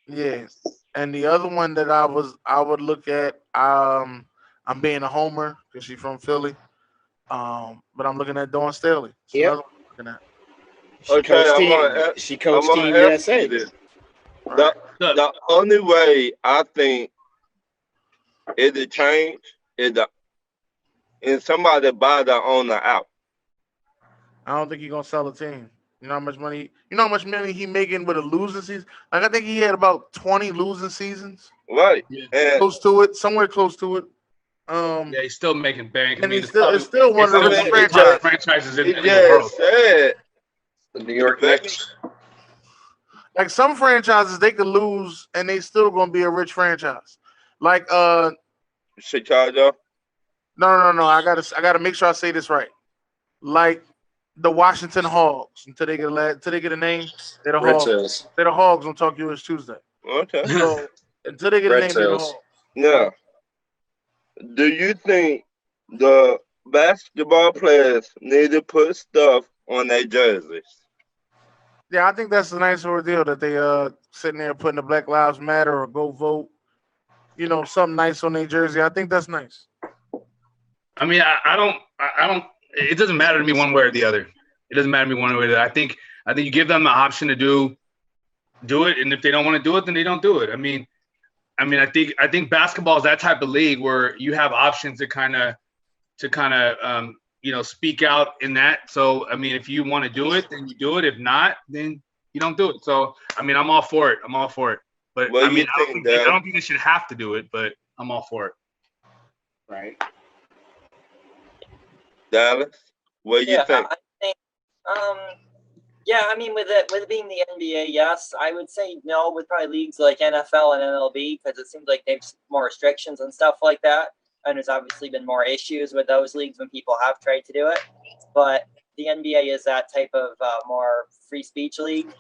Yeah, and the other one that I would look at. I'm being a homer because she's from Philly. But I'm looking at Dawn Staley. That's Yep. another one I'm looking at. She coached Team USA. Right. The only way I think it'll change is somebody buy the owner out. I don't think he's gonna sell a team. You know how much money? You know how much money he making with a losing season? Like I think he had about 20 losing seasons. Right. And Close to it, somewhere close to it. Yeah, he's still making bank. And it's still one of the richest franchises in he the world. just said The New York Knicks. Like some franchises, they could lose and they still gonna be a rich franchise. Like Chicago. No. I gotta make sure I say this right. Like the Washington Hogs until they get a name. They're the Red Hogs. Tails. They're the Hogs on Talk US Tuesday. Okay. So until they get a Red name, they're the Tails. Hogs. Now, do you think the basketball players need to put stuff on their jerseys? Yeah, I think that's a nice ordeal that they sitting there putting the Black Lives Matter or Go Vote, something nice on their jersey. I think that's nice. I mean, I don't. It doesn't matter to me one way or the other. It doesn't matter to me one way or the other. I think you give them the option to do it, and if they don't want to do it, then they don't do it. I mean, I think basketball is that type of league where you have options to kind of speak out in that. So I mean, if you want to do it, then you do it. If not, then you don't do it. So I mean, I'm all for it. But What do you I think, don't think they should have to do it, but I'm all for it. Right. Dallas, what do you think? I think, yeah, I mean, with it being the NBA, yes, I would say no with probably leagues like NFL and MLB because it seems like there's more restrictions and stuff like that, and there's obviously been more issues with those leagues when people have tried to do it. But the NBA is that type of more free speech league,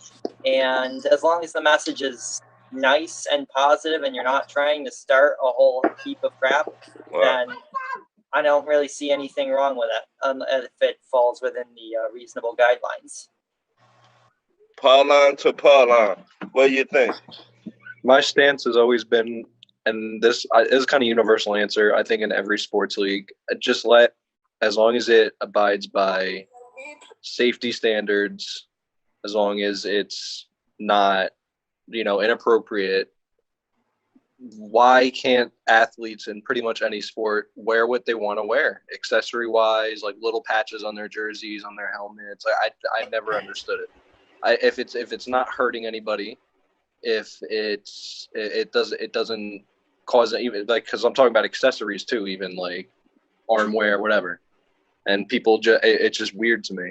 and as long as the message is nice and positive, and you're not trying to start a whole heap of crap, then I don't really see anything wrong with it if it falls within the reasonable guidelines. Pauline to Pauline, what do you think? My stance has always been, and this is kind of universal answer, I think in every sports league, just as long as it abides by safety standards, as long as it's not, inappropriate, why can't athletes in pretty much any sport wear what they want to wear, accessory wise, like little patches on their jerseys, on their helmets? I never understood it. If it's not hurting anybody, if it doesn't cause even because I'm talking about accessories too, even like arm wear, whatever, and people it's just weird to me.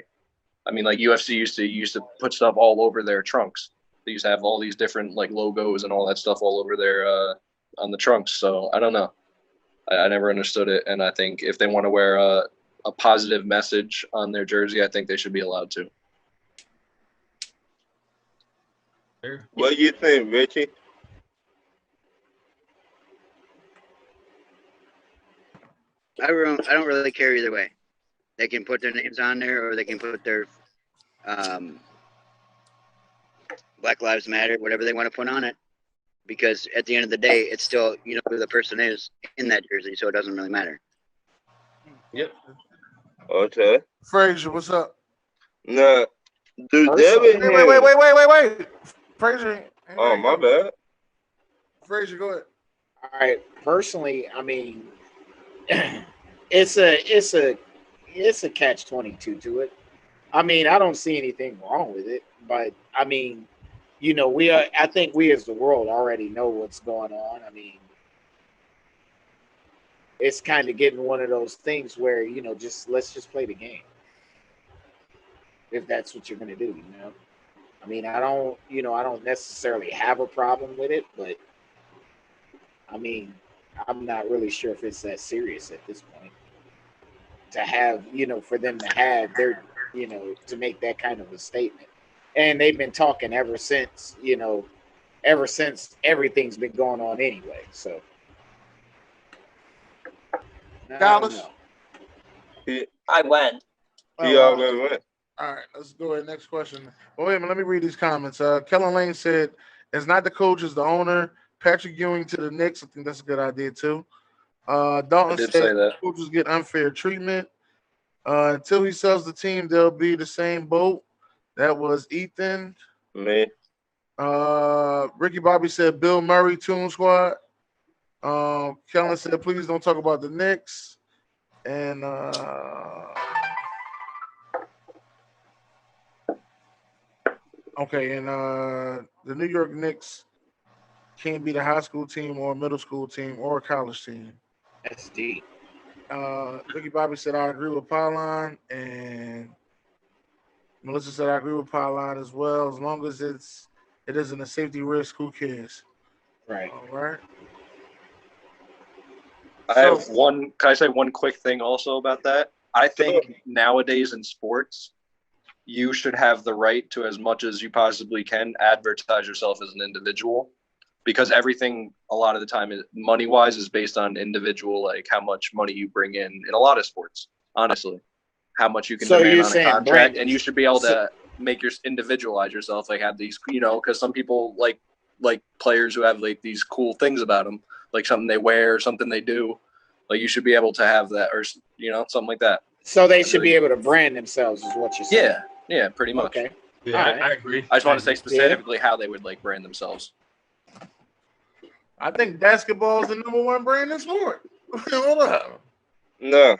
I mean, like UFC used to put stuff all over their trunks. They used to have all these different like logos and all that stuff all over their on the trunks. So I don't know. I never understood it, and I think if they want to wear a positive message on their jersey, I think they should be allowed to. What do you think, Richie? I don't really care either way. They can put their names on there, or they can put their Black Lives Matter, whatever they want to put on it. Because at the end of the day, it's still who the person is in that jersey, so it doesn't really matter. Yep. Okay. Frazier, what's up? Now, do Wait, Devin wait. Frazier. Oh, my bad. Frazier, go ahead. All right. Personally, I mean, it's a catch-22 to it. I mean, I don't see anything wrong with it, but I mean, I think we as the world already know what's going on. I mean, it's kind of getting one of those things where, let's just play the game. If that's what you're going to do, I mean, I don't necessarily have a problem with it, but I mean, I'm not really sure if it's that serious at this point to have, for them to have their, to make that kind of a statement. And they've been talking ever since everything's been going on anyway. So, Dallas? I went. He already went. All right, let's go ahead. Next question. Oh, wait a minute. Let me read these comments. Kellen Lane said, it's not the coach, it's the owner. Patrick Ewing to the Knicks. I think that's a good idea, too. Dalton did said say that. coaches get unfair treatment. Until he sells the team, they'll be the same boat. That was Ethan. Me. Ricky Bobby said Bill Murray, Toon Squad. Kellen said, please don't talk about the Knicks. And okay, and the New York Knicks can't be the high school team or middle school team or a college team. That's deep. Ricky Bobby said, I agree with Pylon. And Melissa said, I agree with Pylon as well. As long as it isn't a safety risk, who cares? Right. All right. Can I say one quick thing also about that? I think nowadays in sports, you should have the right to, as much as you possibly can, advertise yourself as an individual, because everything a lot of the time is money wise is based on individual, like how much money you bring in a lot of sports, honestly, how much you can demand on a contract. And you should be able to make individualize yourself, like have these, because some people like players who have like these cool things about them, like something they wear, something they do. Like you should be able to have that, or something like that. So they should be able to brand themselves, is what you're saying. Yeah, pretty much. Okay. Yeah, I agree. I just want to say specifically how they would like brand themselves. I think basketball is the number one brand in sport. Hold up. No.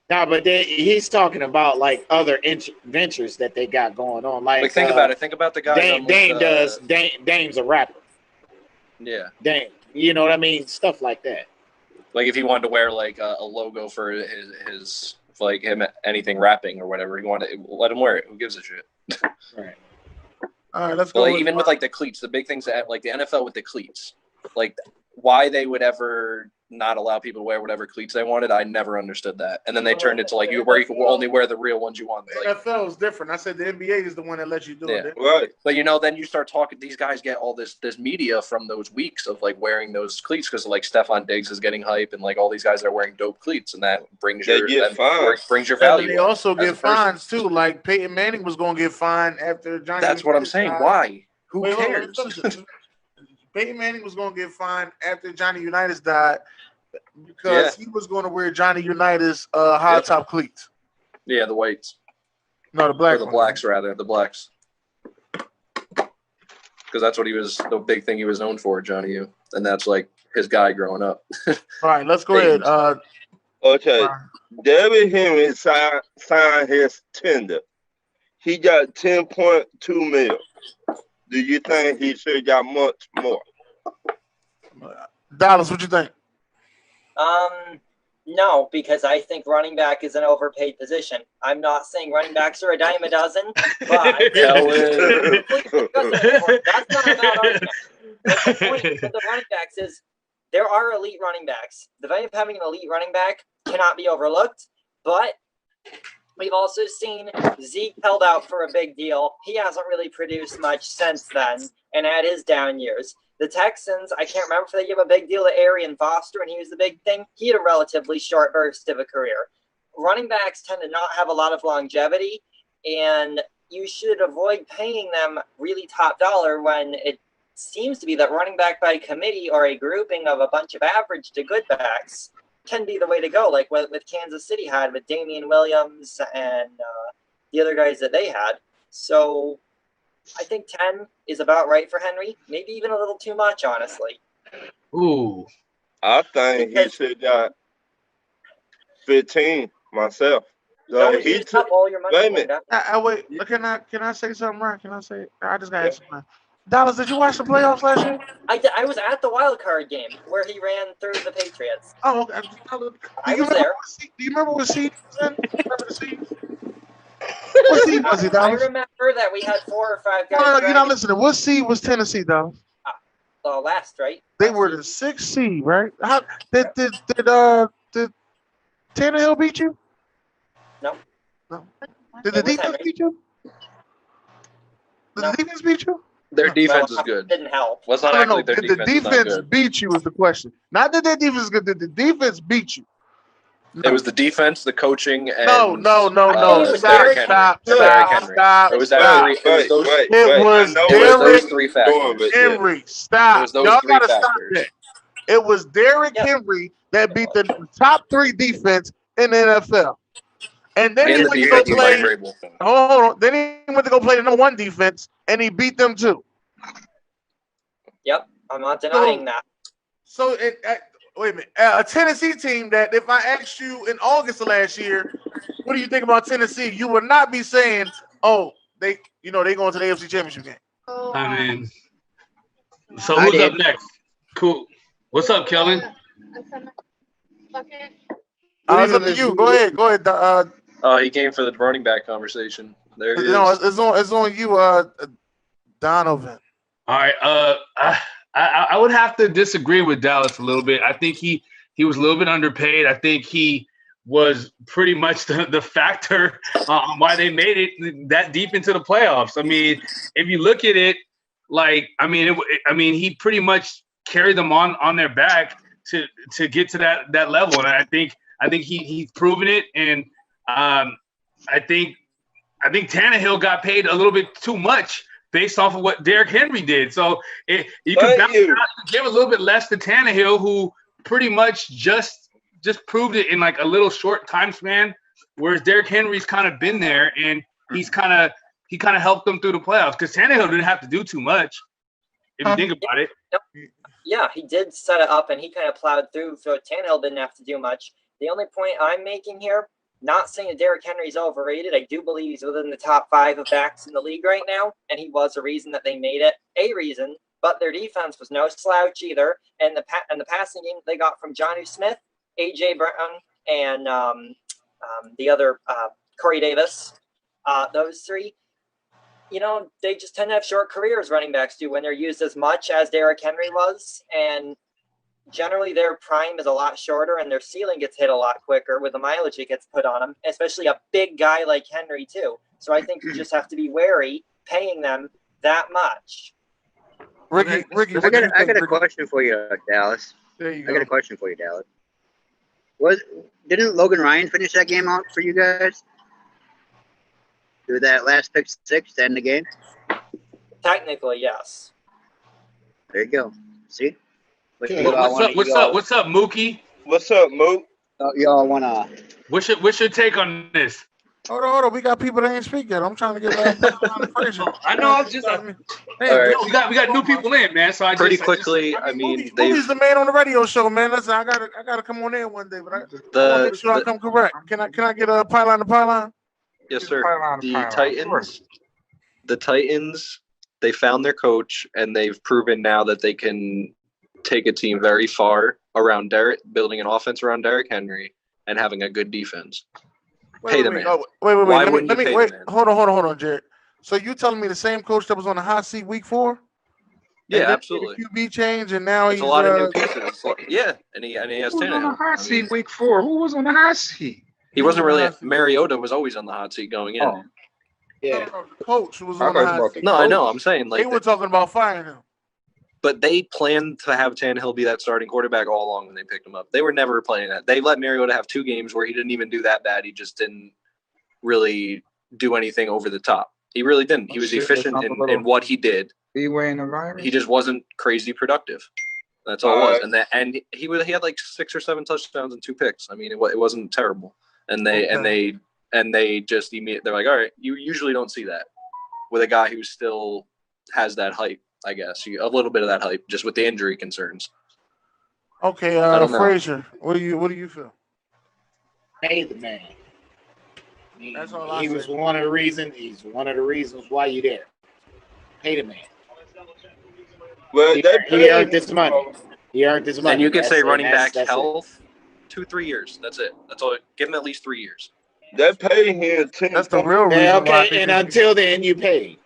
No, but he's talking about like other ventures that they got going on. Like think about it. Think about the guy. Dame's a rapper. Yeah. Dame. You know what I mean? Stuff like that. Like if he wanted to wear like a logo for his like him anything rapping or whatever, he wanted to let him wear it. Who gives a shit? Right. All right, let's go. Like, even with like the cleats, the big things that like the NFL with the cleats, like why they would ever not allow people to wear whatever cleats they wanted, I never understood that. And then they turned it to like you could only wear the real ones you want. Like, NFL is different. I said the NBA is the one that lets you do it. Right. But then you start talking. These guys get all this media from those weeks of like wearing those cleats because like Stephon Diggs is getting hype and like all these guys are wearing dope cleats, and that brings your value. They also get fines too. Like Peyton Manning was going to get fined after Johnny. That's what I'm saying. Why? Who cares? Peyton Manning was going to get fined after Johnny Unitas died because he was going to wear Johnny Unitas high top cleats. Yeah, the whites. No, the blacks. Or the blacks, rather. The blacks. Because that's what the big thing he was known for, Johnny U. And that's like his guy growing up. All right, let's go ahead. Okay. Derrick Henry signed his tender. He got $10.2 million. Do you think he should have got much more? Dallas, what you think? No, because I think running back is an overpaid position. I'm not saying running backs are a dime a dozen, but that's not a bad argument. The point with the running backs is there are elite running backs. The value of having an elite running back cannot be overlooked, but we've also seen Zeke held out for a big deal. He hasn't really produced much since then and had his down years. The Texans, I can't remember if they give a big deal to Arian Foster and he was the big thing. He had a relatively short burst of a career. Running backs tend to not have a lot of longevity, and you should avoid paying them really top dollar when it seems to be that running back by committee or a grouping of a bunch of average to good backs can be the way to go, like what Kansas City had with Damian Williams and the other guys that they had. So I think 10 is about right for Henry, maybe even a little too much, honestly. Ooh. I think he should got 15 myself. So he took all your money. Wait a minute. Wait, can I say something, Ryan? Can I say? I just got to ask you, man. Dallas, did you watch the playoffs last year? I was at the wild card game where he ran through the Patriots. Oh, okay. I was there. Do you remember what seed he was in? Remember the seed? What seed was he, I Dallas? remember that we had 4 or 5 guys. No, you're not listening. What seed was Tennessee, Dallas? Last, right? They were the 6th seed, right? How did Tannehill beat you? No. Did the defense beat you? Did the defense beat you? Their defense is good. Didn't help. Well, it's not actually their defense. Did the defense is not good. beat you is the question. Not that their defense is good. Did the defense beat you? It was the defense, the coaching, and No. Stop. It was those three factors. Henry, stop. It was those Y'all three gotta stop factors. that. It was Derrick Henry that beat the top 3 defense in the NFL. And then he went to go play. Hold on. Then he went to go play the number 1 defense, and he beat them too. Yep, I'm not denying that. So, wait a minute. A Tennessee team that if I asked you in August of last year, what do you think about Tennessee? You would not be saying, "Oh, they going to the AFC Championship game." I mean, so who's up next? Cool. What's up, Kellen? It's up to you. Go ahead. He came for the running back conversation. There it is. No, it's on you, Donovan. All right. I would have to disagree with Dallas a little bit. I think he was a little bit underpaid. I think he was pretty much the factor on why they made it that deep into the playoffs. I mean, if you look at it, he pretty much carried them on their back to get to that level, and I think he's proven it. And I think Tannehill got paid a little bit too much based off of what Derrick Henry did. So you can give a little bit less to Tannehill, who pretty much just proved it in like a little short time span, whereas Derrick Henry's kind of been there and he kind of helped them through the playoffs because Tannehill didn't have to do too much if you think about it. Yeah, he did set it up and he kind of plowed through, so Tannehill didn't have to do much. The only point I'm making here, not saying that Derrick Henry's overrated. I do believe he's within the top 5 of backs in the league right now, and he was a reason that they made it. A reason, but their defense was no slouch either. And the passing game they got from Jonnu Smith, A.J. Brown, and the other Corey Davis, those 3, they just tend to have short careers, running backs do, when they're used as much as Derrick Henry was. And generally their prime is a lot shorter and their ceiling gets hit a lot quicker with the mileage that gets put on them, especially a big guy like Henry too. So I think you just have to be wary paying them that much. Ricky, I got a question for you, Dallas. There you go. I got a question for you, Dallas. Didn't Logan Ryan finish that game out for you guys? Through that last pick 6 to end the game? Technically, yes. There you go. See? What's up, Mookie? What's up, Mook? Y'all wanna? What's your take on this? Hold on. We got people that ain't speak yet. I'm trying to get I know. I'm just. We got new people in, man. So Pretty quickly. I mean, Mookie's the man on the radio show, man. Listen, I gotta come on there one day, but I want to make sure I come correct. Can I get a pylon to pylon? Yes, sir. The Titans, they found their coach, and they've proven now that they can take a team very far around building an offense around Derrick Henry and having a good defense. Pay the man. Wait. Let me wait. Hold on, Jared. So you telling me the same coach that was on the hot seat week 4? Yeah, absolutely. QB change, and now he's a lot of new pieces. Yeah, and he has Who was on the hot seat week 4? Who was on the hot seat? He wasn't really. Mariota was always on the hot seat going in. Oh. Yeah. The coach was on the hot seat. No, I know. I'm saying they were talking about firing him. But they planned to have Tannehill be that starting quarterback all along when they picked him up. They were never planning that. They let Mariota have 2 games where he didn't even do that bad. He just didn't really do anything over the top. He really didn't. He was efficient in what he did. He just wasn't crazy productive. That's all it was. And he had like 6 or 7 touchdowns and 2 picks. I mean, it wasn't terrible. And they just immediately, they're like, all right, you usually don't see that with a guy who still has that hype. I guess a little bit of that hype, just with the injury concerns. Okay, Frazier, what do you feel? Pay the man. That's all I He was one of the reasons. He's one of the reasons why you there. Pay the man. Well, he earned this money. He earned this money. And you could say running back that's health, 2-3 years. That's it. That's all. Give him at least 3 years. They pay him 10. That's the real reason. Yeah, okay, and until then, you pay.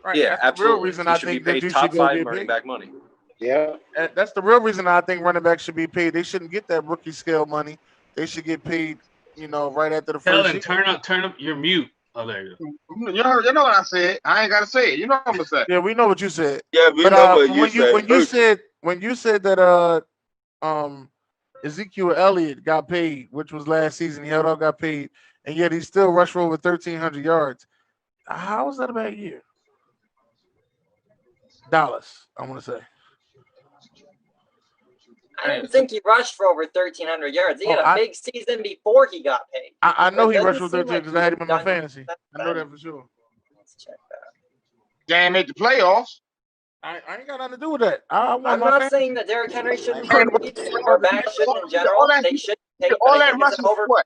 Right. Yeah, that's absolutely. The real reason I think that you top should go 5 get running paid. back money. Yeah, that's the real reason I think running backs should be paid. They shouldn't get that rookie scale money. They should get paid, right after the first year. Turn up your mute. Oh, there you go. You know what I said. I ain't gotta say it. You know what I'm gonna say. Yeah, we know what you said. Yeah, we know what you said. When you said that Ezekiel Elliott got paid, which was last season, he held out, got paid, and yet he still rushed for over 1,300 yards. How was that a bad year? Dallas, I want to say. I didn't think he rushed for over 1,300 yards. He had a big season before he got paid. I know he rushed for 1,300 because I had him in my fantasy. I know that for sure. Let's check that. Game made the playoffs. I ain't got nothing to do with that. I'm not saying that Derrick Henry shouldn't be paid or back shouldn't in general. They should pay all that rushing for what?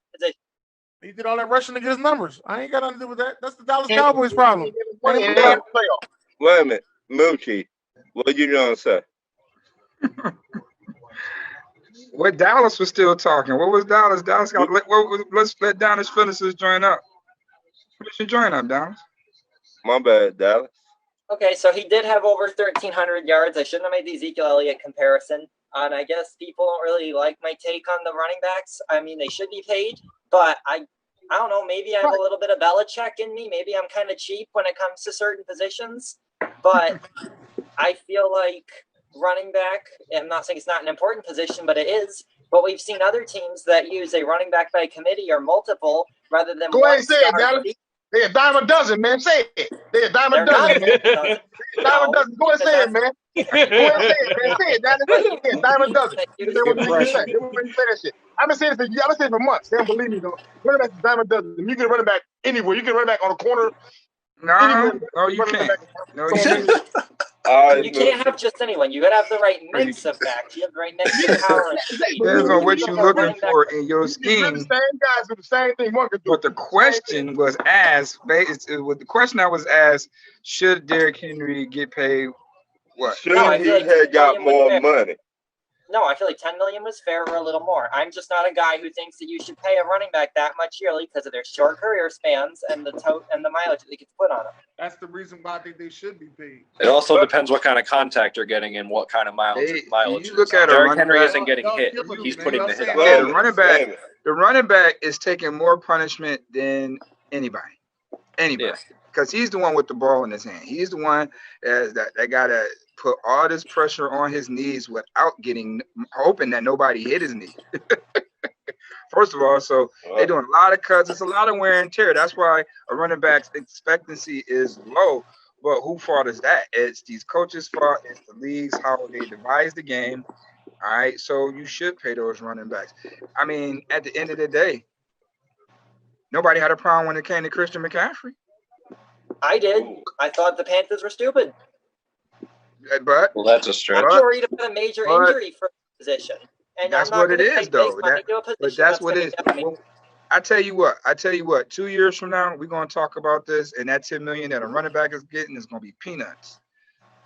He did all that rushing to get his numbers. I ain't got nothing to do with that. That's the Dallas Cowboys problem. Wait a minute, Moochie. What you gonna say? What Dallas was still talking. What was Dallas? Dallas got. Let's let Dallas finish his join up. Finish your join up, Dallas. My bad, Dallas. Okay, so he did have over 1,300 yards. I shouldn't have made the Ezekiel Elliott comparison. And I guess people don't really like my take on the running backs. I mean, they should be paid, but I don't know. Maybe I have a little bit of Belichick in me. Maybe I'm kind of cheap when it comes to certain positions. But I feel like running back, I'm not saying it's not an important position, but it is. But we've seen other teams that use a running back by committee or multiple rather than Go ahead and say it, Dallas. They're a dime a dozen, man. Say it. They're a dime a dozen, man. Dime a dozen. Go ahead and say it, man. Go ahead and say it, man. Say it, Dallas. Yeah, dime a dozen. They wouldn't say that shit. I've been saying this for months. They don't believe me, though. Running back's a dime a dozen. You can run it back anywhere. You can run it back on a corner. No, you can't. No, you can't. You can't have just anyone. You gotta have the right mix of backs. You have the right mix of talent. Depends on what you're looking for in your scheme. The same guys do the same thing. But the question was asked. The question I was asked: should Derrick Henry get paid? What? Should he have got more money? No, I feel like 10 million was fair or a little more. I'm just not a guy who thinks that you should pay a running back that much yearly because of their short career spans and the mileage that they get to put on them. That's the reason why I think they should be paid. It also depends what kind of contact you're getting and what kind of mileage. You look at Derrick Henry isn't getting hit; he's putting the hit on. Yeah, the running back is taking more punishment than anybody, because he's the one with the ball in his hand. He's the one that gotta put all this pressure on his knees without hoping that nobody hit his knee. First of all, so they're doing a lot of cuts. It's a lot of wear and tear. That's why a running back's expectancy is low. But whose fault is that? It's these coaches' fault. It's the leagues, how they devise the game. All right, so you should pay those running backs. I mean, at the end of the day, nobody had a problem when it came to Christian McCaffrey. I did. I thought the Panthers were stupid. But that's a stretch. I'm worried about a major injury for the position. And that's what it is, though. But that's what it is. Well, I tell you what. 2 years from now, we're gonna talk about this, and that $10 million that a running back is getting is gonna be peanuts.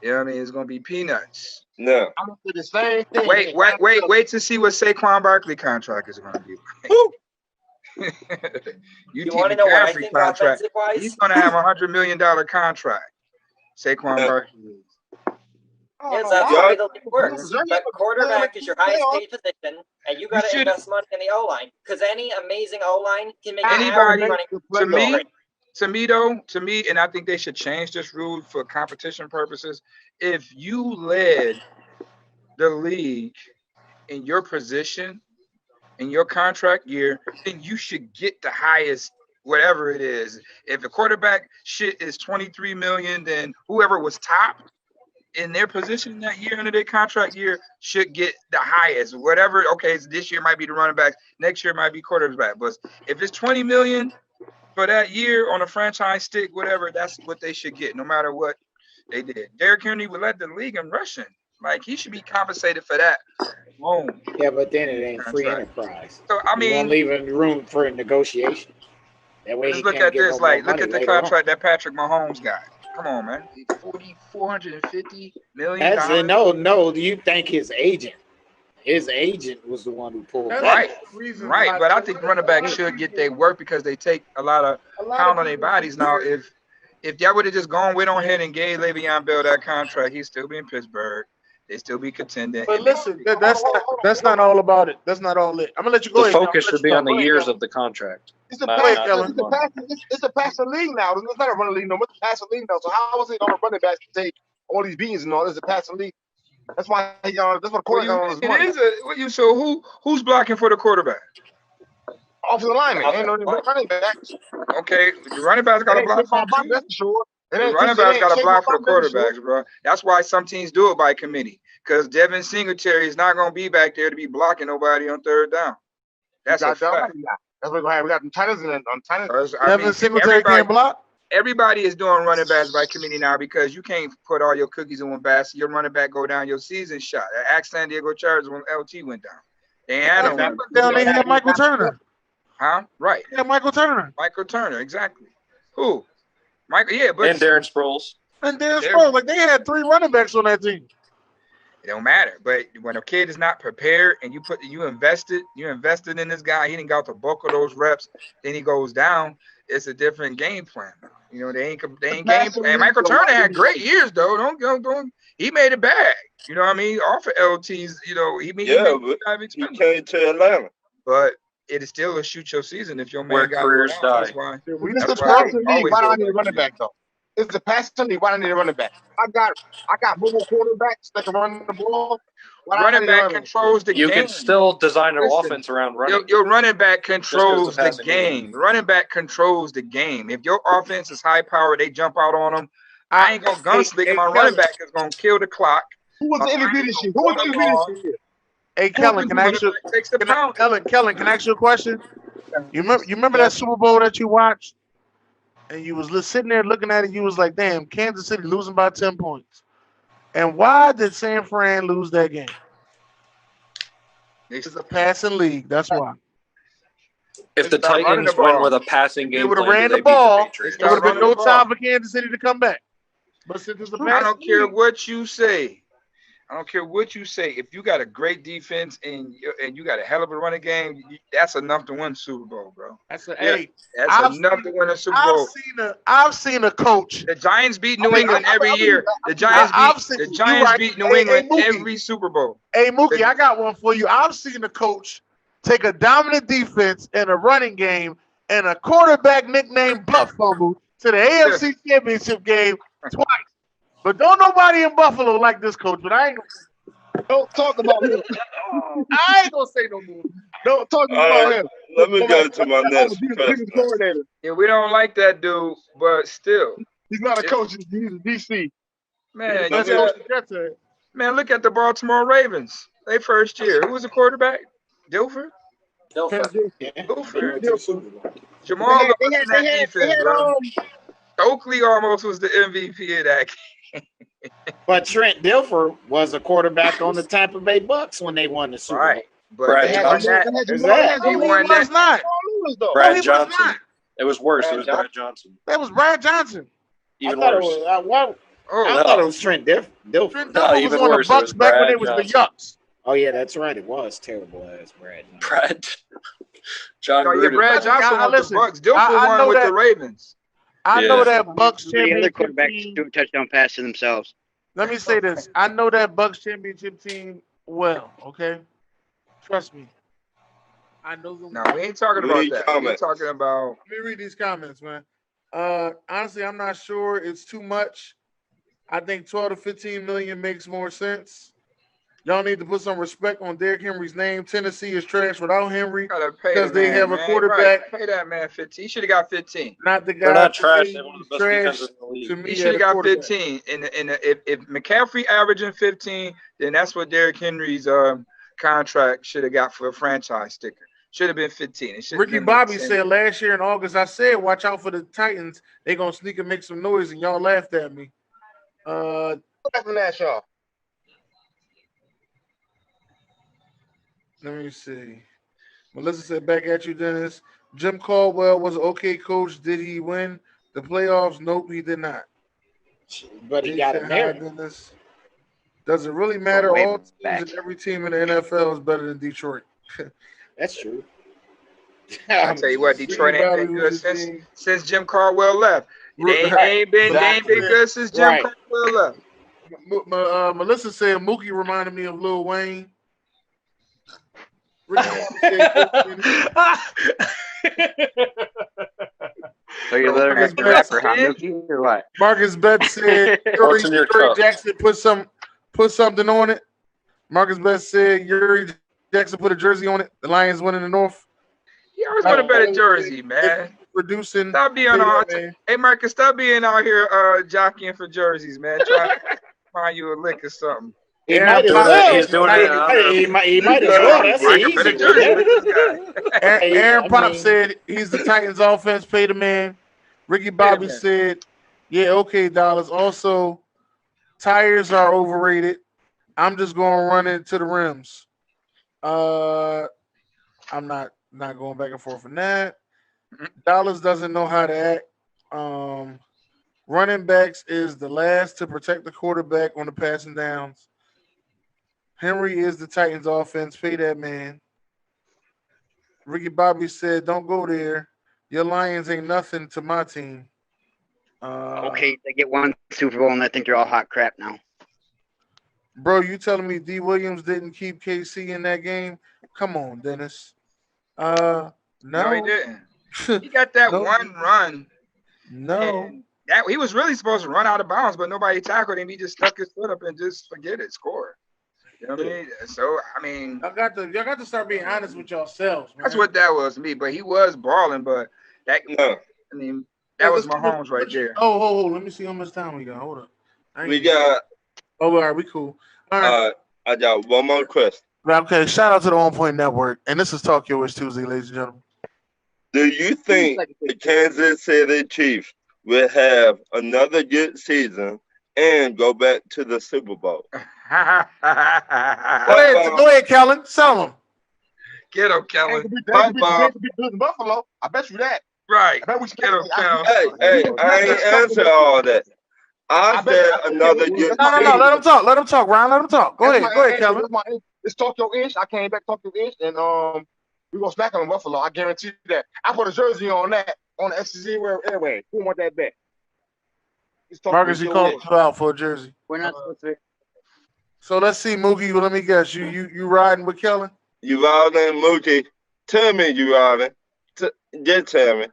You know what I mean? It's gonna be peanuts. No. I'm gonna do the same thing. Wait to see what Saquon Barkley contract is gonna be. you want to know what I think contract. offensive-wise? He's gonna have $100 million contract. Saquon Barkley. Yes, that's the way the league works. But quarterback is your highest paid position, and you got to invest money in the O-line because any amazing O-line can make an average running. To me, though, and I think they should change this rule for competition purposes. If you led the league in your position in your contract year, then you should get the highest, whatever it is. If the quarterback shit is 23 million, then whoever was top in their position that year under their contract year should get the highest. Whatever, okay, so this year might be the running back, next year might be quarterback. But if it's 20 million for that year on a franchise stick, whatever, that's what they should get, no matter what they did. Derrick Henry would lead the league in rushing. Like, he should be compensated for that alone. Yeah, but then it ain't free enterprise. So I mean, you won't leave room for negotiation. That way, let's look at this. Like, look at the contract that Patrick Mahomes got. Come on, man. $450 million. No. Do you think his agent? His agent was the one who pulled. Right. But I think running backs should get their work because they take a lot of pound on their bodies. Now, if y'all would have just gone on ahead and gave Le'Veon Bell that contract, he'd still be in Pittsburgh. They still be contending. But listen, that's not all about it. That's not all it. I'm gonna let you go. The focus should be on the years of the contract. It's a passing league now. It's not a running league no more. It's a passing league now. So how is it on a running back to take all these beans and all? It's a passing league. That's why that's what quarterback is. So who's blocking for the quarterback? Offensive lineman. Ain't no running backs. Okay, the running backs got to block for them. That's sure. The running backs got to block for the quarterbacks, bro. That's why some teams do it by committee. Because Devin Singletary is not going to be back there to be blocking nobody on third down. That's a fact. That's what we have. We got tight ends on tight ends. Devin Singletary can't block. Everybody is doing running backs by committee now because you can't put all your cookies in one basket. Your running back go down your season shot. Ask San Diego Chargers when LT went down. They had Michael Turner. Huh? Right. Yeah, Michael Turner. Michael Turner, exactly. Who? Michael, but and Darren Sproles. And Darren Sproles, like they had 3 running backs on that team. It don't matter. But when a kid is not prepared and you invested in this guy, he didn't got the bulk of those reps, then he goes down. It's a different game plan. You know, they ain't game plan. And Michael Turner had great years though. Don't he made it back. You know what I mean? Off of LTs, you know, he came to Atlanta. But it is still a shoot your season if your man where got careers die. It's the passing league. Why do I need a running back though? It's the passing league. Why do I need a running back? I got mobile quarterbacks that can run the ball. Running back controls the game. You can still design an offense around running. Your running back controls the game. Running back controls the game. If your offense is high power, they jump out on them. I ain't gonna gunslinger. My running back is gonna kill the clock. Who was the MVP this year? Who was the MVP this year? Hey, Kellen, can I ask you? Kellen, can I ask you a question? You remember that Super Bowl that you watched, and you was sitting there looking at it. You was like, "Damn, Kansas City losing by 10 points." And why did San Fran lose that game? It's a passing league. That's why. If the Titans win with a passing game, they would have ran the ball. There would have been no time for Kansas City to come back. But since it's a passing I don't care league, what you say. I don't care what you say. If you got a great defense and you got a hell of a running game, that's enough to win Super Bowl, bro. That's enough to win a Super Bowl. I've seen a coach. The Giants beat New England every year. The Giants beat New England every Super Bowl. Hey, Mookie, I got one for you. I've seen a coach take a dominant defense and a running game and a quarterback nicknamed Butt Fumble to the AFC Championship game twice. But don't nobody in Buffalo like this coach. But I ain't don't talk about him. I ain't gonna say no more. Don't talk about him. Let me go to my next coordinator. Yeah, we don't like that dude, but still, he's not a coach. He's a DC. Man, man, look at the Baltimore Ravens. They first year. Who was the quarterback? Dilfer. Jamal Oakley almost was the MVP of that game. But Trent Dilfer was a quarterback on the Tampa Bay Bucks when they won the Super Bowl. Right. But Brad Johnson. He won that. Brad Johnson. It was worse. It was Brad Johnson. That was Brad Johnson. Even worse. I thought it was Trent Dilfer. Trent Dilfer was on the Bucks back when it was the Yucks. Oh yeah, that's right. It was terrible as Brad. John Gruden. Brad Johnson won the Bucks. Dilfer won with the Ravens. I know that Bucks championship other quarterbacks do a touchdown pass to themselves. Let me say this. I know that Bucks championship team well, okay? Trust me. I know them. No, we ain't talking about that. We're talking about... Let me read these comments, man. Honestly, I'm not sure. It's too much. I think 12 to 15 million makes more sense. Y'all need to put some respect on Derrick Henry's name. Tennessee is trash without Henry Gotta pay because the they man, have a man. quarterback, Right. Pay that man 15. He should have got 15. not the guy. They're not to trash. me. They're one of He's the best trash defenses in the league. to me. He at should have a got quarterback. 15. If McCaffrey averaging 15, then that's what Derrick Henry's contract should have got for a franchise sticker. Should have been 15. It should have Ricky been Bobby 10. said last year in August, I said, watch out for the Titans. They're going to sneak and make some noise, and y'all laughed at me. What happened that, y'all? Let me see. Melissa said, back at you, Dennis. Jim Caldwell was an okay coach. Did he win the playoffs? Nope, he did not. But he got said, it hi, there. Dennis. Does it really matter? way All teams back. and every team in the NFL is better than Detroit. That's true. I tell you what, Detroit ain't been good since Jim Caldwell left. They ain't been good since Jim Caldwell left. Melissa said Mookie reminded me of Lil Wayne. So you're literally a rapper, huh, Mookie, or what? Marcus Betts said What's in your Yuri cup? Jackson put something on it. Marcus Betts said Yuri Jackson put a jersey on it. The Lions win in the North. He always want a better jersey, man. Producing. Stop being hey Marcus, stop being out here jockeying for jerseys, man. Trying to find you a lick or something. He might as well. He's doing it. He might as well. That's easy. Aaron Pop said he's the Titans offense. Pay the man. Ricky Bobby said, yeah, okay, dollars. Also, tires are overrated. I'm just going to run into the rims. I'm not going back and forth on that. Dollars doesn't know how to act. Running backs is the last to protect the quarterback on the passing downs. Henry is the Titans offense. Pay that man. Ricky Bobby said, don't go there. Your Lions ain't nothing to my team. Okay, they get one Super Bowl and I think they're all hot crap now. Bro, you telling me D. Williams didn't keep KC in that game? Come on, Dennis. No, he didn't. He got that one run. No. That he was really supposed to run out of bounds, but nobody tackled him. He just stuck his foot up and just forget it, score. You know what I mean? So I mean, y'all got to start being honest with yourselves, man. That's what that was to me. But he was balling, but that I mean that was Mahomes right there. Oh, let me see how much time we got. Hold up. We got. Oh, all right, we cool. All right. I got one more question. Okay, shout out to the On Point Network, and this is Talk Your Wish Tuesday, ladies and gentlemen. Do you think the Kansas City Chiefs will have another good season and go back to the Super Bowl? Go ahead, Kellen. Sell them. Get him, Kellen. Buffalo. I bet you that. Right. I bet we get him, Kellen. Hey, I ain't answer all that. I said another good No. Let him talk. Let him talk, Ryan. Let him talk. Go ahead, Kellen. It's Tokyo Inch. I came back Tokyo Inch, and we're gonna smack him in Buffalo. I guarantee you that. I put a jersey on that on the SEC anyway. Who want that bet? Marcus, he called you out for a jersey. We're not supposed to. So let's see, Mookie. Let me guess. You riding with Kellen? You riding, Mookie? Tell me you riding. Just tell me.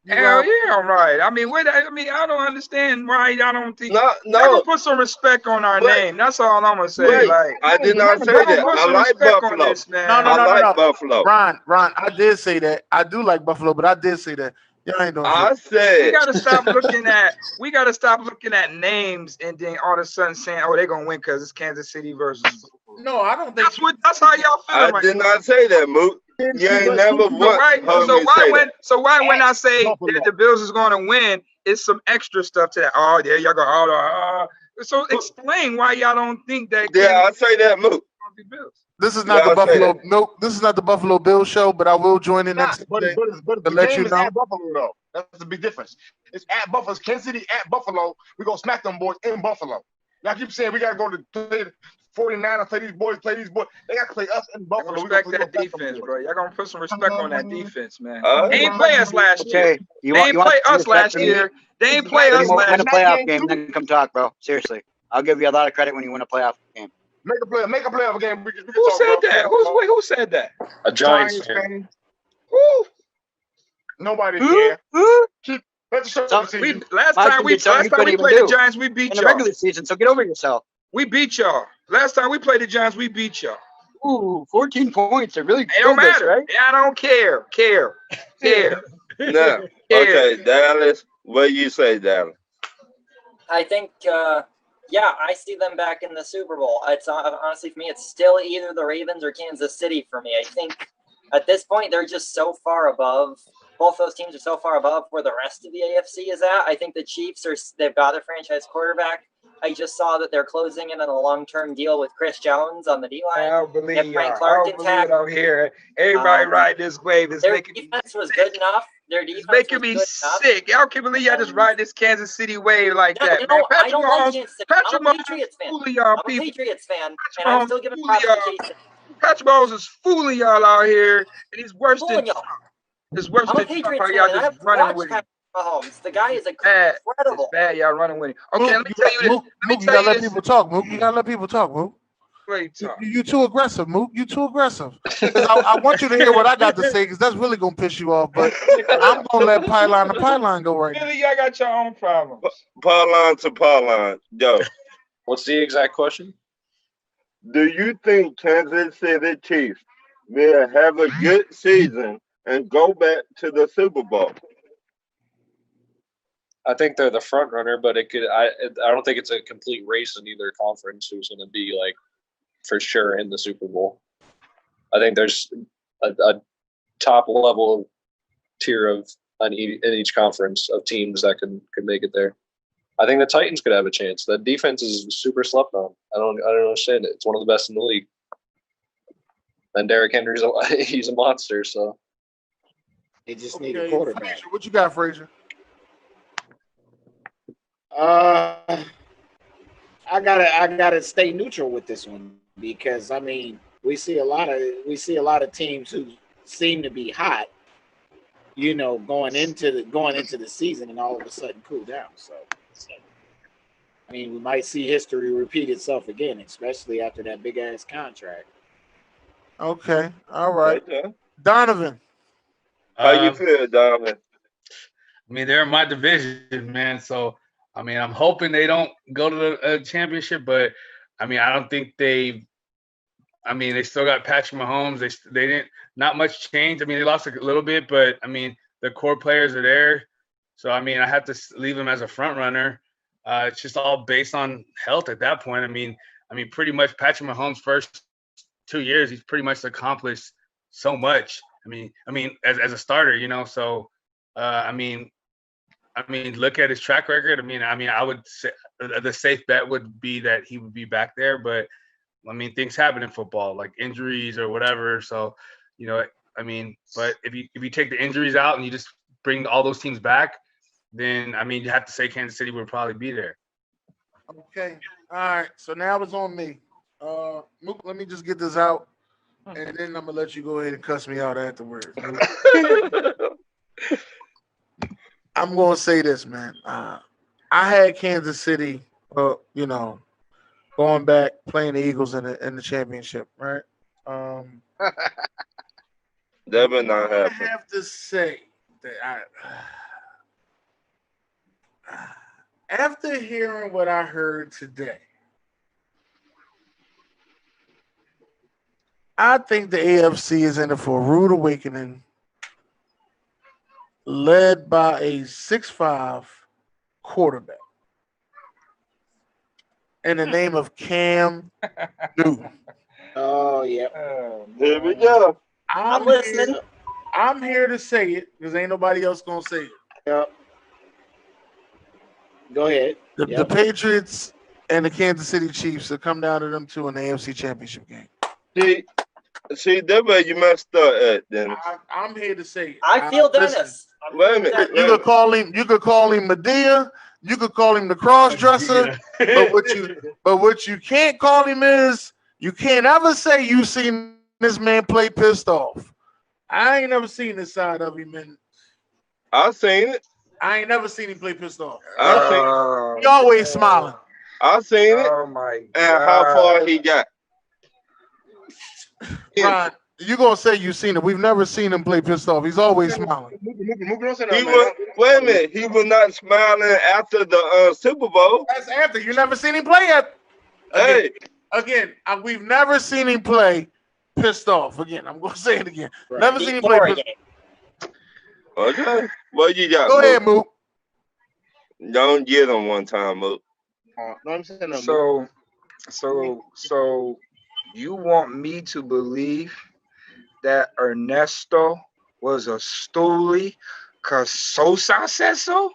Hell yeah, I'm right. I mean, I don't understand why y'all don't think. No. Put some respect on our name. That's all I'm gonna say. Wait, like, I did not say that. I like Buffalo. I like Buffalo. Ron, I did say that. I do like Buffalo, but I did say that. Y'all ain't doing I said we gotta stop looking at names and then all of a sudden saying, "Oh, they're gonna win because it's Kansas City versus." Buffalo. No, I don't think that's how y'all feel. I did not say that, Moot. You ain't never So why when I say that the Bills is going to win, it's some extra stuff to that. Oh, there y'all go. So explain why y'all don't think that. Yeah, I say that, Moot. This is not the Buffalo. Nope, this is not the Buffalo Bills show. But I will join in next day to let you know. At Buffalo, though. That's the big difference. It's at Buffalo. Kansas City at Buffalo. We gonna smack them boys in Buffalo. Y'all keep saying we gotta go to play 49ers, play these boys. They got to play us in Buffalo. Respect that defense, bro. Y'all gonna put some respect on that defense, man. They ain't play us last year. They ain't play us last year. They ain't play us last year. Win a playoff game, then come talk, bro. Seriously, I'll give you a lot of credit when you win a playoff game. Make a playoff game. Who said that? Who said that? A Giants fan. Who? Nobody here. Last Boston time we did something you couldn't played even the do Giants, we beat in the y'all. regular season. So get over yourself. We beat y'all. Last time we played the Giants, we beat y'all. Ooh, 14 points. It really It don't killed us, matter. right? Yeah, I don't care. No. Okay, Dallas. What do you say, Dallas? I think, I see them back in the Super Bowl. It's honestly, for me, it's still either the Ravens or Kansas City for me. I think at this point, they're just so far above. Both those teams are so far above where the rest of the AFC is at. I think the Chiefs they've got their franchise quarterback. I just saw that they're closing in on a long-term deal with Chris Jones on the D-line. I don't believe Frank y'all. Clark I don't believe intact. it out here. Everybody ride this wave. It's Their making defense was good enough. Their defense making was me good sick. Y'all can't believe y'all just ride this Kansas City wave like that, man. I don't like Kansas City. I'm a Patriots fan. Fooling y'all I'm a people. Patriots fan, Patrick and I'm Mahomes still giving fooling props to y'all. Jason. Patrick Mahomes is fooling y'all out here, and he's worse Fooling than y'all. it's worse I'm a than Patriots how fan, y'all and just I've running watched with him. Patrick Mahomes. The guy is Bad. incredible. It's bad. Y'all running with him. Okay, let me tell you this. Mook, you gotta let people talk, Mook. You gotta let people talk, Mook. You too aggressive, Mook. You too aggressive. 'Cause I want you to hear what I got to say, because that's really gonna piss you off. But I'm gonna let Pylon go right now. Really, y'all got your own problems. Pylon to Pylon. Yo. What's the exact question? Do you think Kansas City Chiefs will have a good season and go back to the Super Bowl? I think they're the front runner, but it could. I don't think it's a complete race in either conference who's going to be like for sure in the Super Bowl. I think there's a top level tier of in each conference of teams that could make it there. I think the Titans could have a chance. That defense is super slept on. I don't understand it. It's one of the best in the league. And Derrick Henry's he's a monster. So they just need a quarterback. Frazier, what you got, Frazier? I gotta stay neutral with this one, because I mean we see a lot of teams who seem to be hot, going into the season, and all of a sudden cool down. So I mean, we might see history repeat itself again, especially after that big ass contract. Okay, all right, Donovan. How you feel, Donovan? I mean, they're in my division, man. So, I mean, I'm hoping they don't go to the championship, but I mean, I don't think they still got Patrick Mahomes. They didn't, not much change. I mean, they lost a little bit, but I mean, the core players are there. So, I mean, I have to leave him as a front runner. It's just all based on health at that point. I mean, pretty much Patrick Mahomes' first 2 years, he's pretty much accomplished so much. I mean, as a starter, So, look at his track record. I would say the safe bet would be that he would be back there. But things happen in football, like injuries or whatever. So, but if you take the injuries out and you just bring all those teams back, then you have to say Kansas City would probably be there. Okay, all right. So now it's on me. Mook, let me just get this out, and then I'm gonna let you go ahead and cuss me out afterwards. I'm gonna say this, man. I had Kansas City, going back playing the Eagles in the championship, right? That would not happen. I have to say that after hearing what I heard today, I think the AFC is in it for a rude awakening, led by a 6'5" quarterback in the name of Cam Newton. Oh, yeah. Here we go. I'm listening. I'm here to say it because ain't nobody else going to say it. Yep. Go ahead. The Patriots and the Kansas City Chiefs have come down to them two in the AFC Championship game. See, that way you messed up at, Dennis. I'm here to say it. I feel Dennis. Wait a minute. You could call him Medea. You could call him the cross dresser. But what you can't call him is, you can't ever say you seen this man play pissed off. I ain't never seen this side of him, man. I seen it. I ain't never seen him play pissed off. I He always smiling. I seen it. Oh my God. And how far he got. Ron, You gonna say you seen it? We've never seen him play pissed off. He's always smiling. He was, wait a minute. He was not smiling after the Super Bowl. That's after. You never seen him play yet. Again, we've never seen him play pissed off. Again, I'm gonna say it again. Right. Never seen him play pissed off. Okay. What you got? Go ahead, Mook. Don't get him one time, Mook. No, I'm saying So you want me to believe that Ernesto was a stoolie because Sosa said so?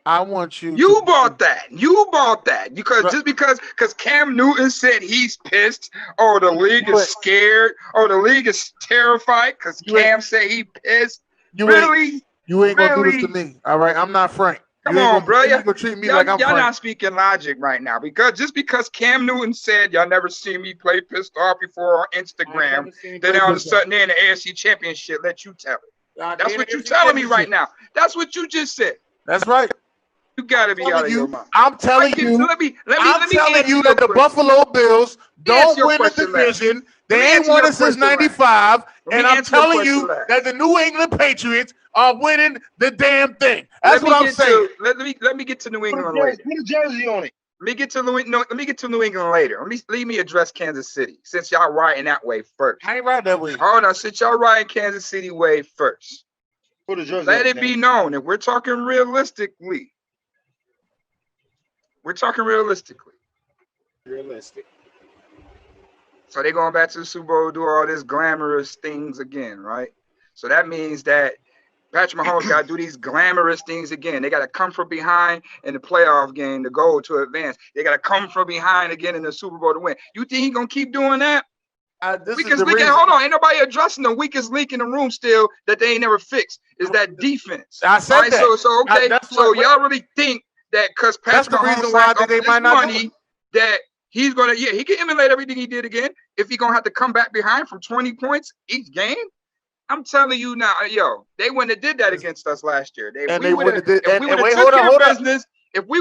I want you. You bought that. You bought that because Cam Newton said he's pissed. Oh, the league is scared. Oh, the league is terrified because Cam said he pissed. You ain't gonna do this to me. All right, I'm not Frank. Come on, bro. You gonna treat me like I'm y'all Frank. not speaking logic right now because Cam Newton said y'all never seen me play pissed off before on Instagram. Then all of a sudden they're in the AFC Championship. Let you tell it. That's what you're telling me right now. That's what you just said. That's right. You gotta be out of your mind. I'm telling you. Let me telling you that the Buffalo Bills don't win the division. They ain't won it since '95, and I'm telling you that the New England Patriots are winning the damn thing. That's what I'm saying. Let me get to New England later. Put a jersey on it. Let me get to New England later. Let me address Kansas City since y'all riding that way first. I ain't riding that way. Hold on, since y'all riding Kansas City way first. Put a jersey. Let it be known that we're talking realistically. We're talking realistically. Realistic. So they're going back to the Super Bowl, do all this glamorous things again, right? So that means that Patrick Mahomes got to do these glamorous things again. They got to come from behind in the playoff game to go to advance. They got to come from behind again in the Super Bowl to win. You think he's going to keep doing that? Hold on. Ain't nobody addressing the weakest link in the room still that they ain't never fixed is that defense. I said that. So y'all really think that because Patrick Mahomes signed up this money that he's going to, he can emulate everything he did again if he's going to have to come back behind from 20 points each game? I'm telling you now, they wouldn't have did that against us last year. If we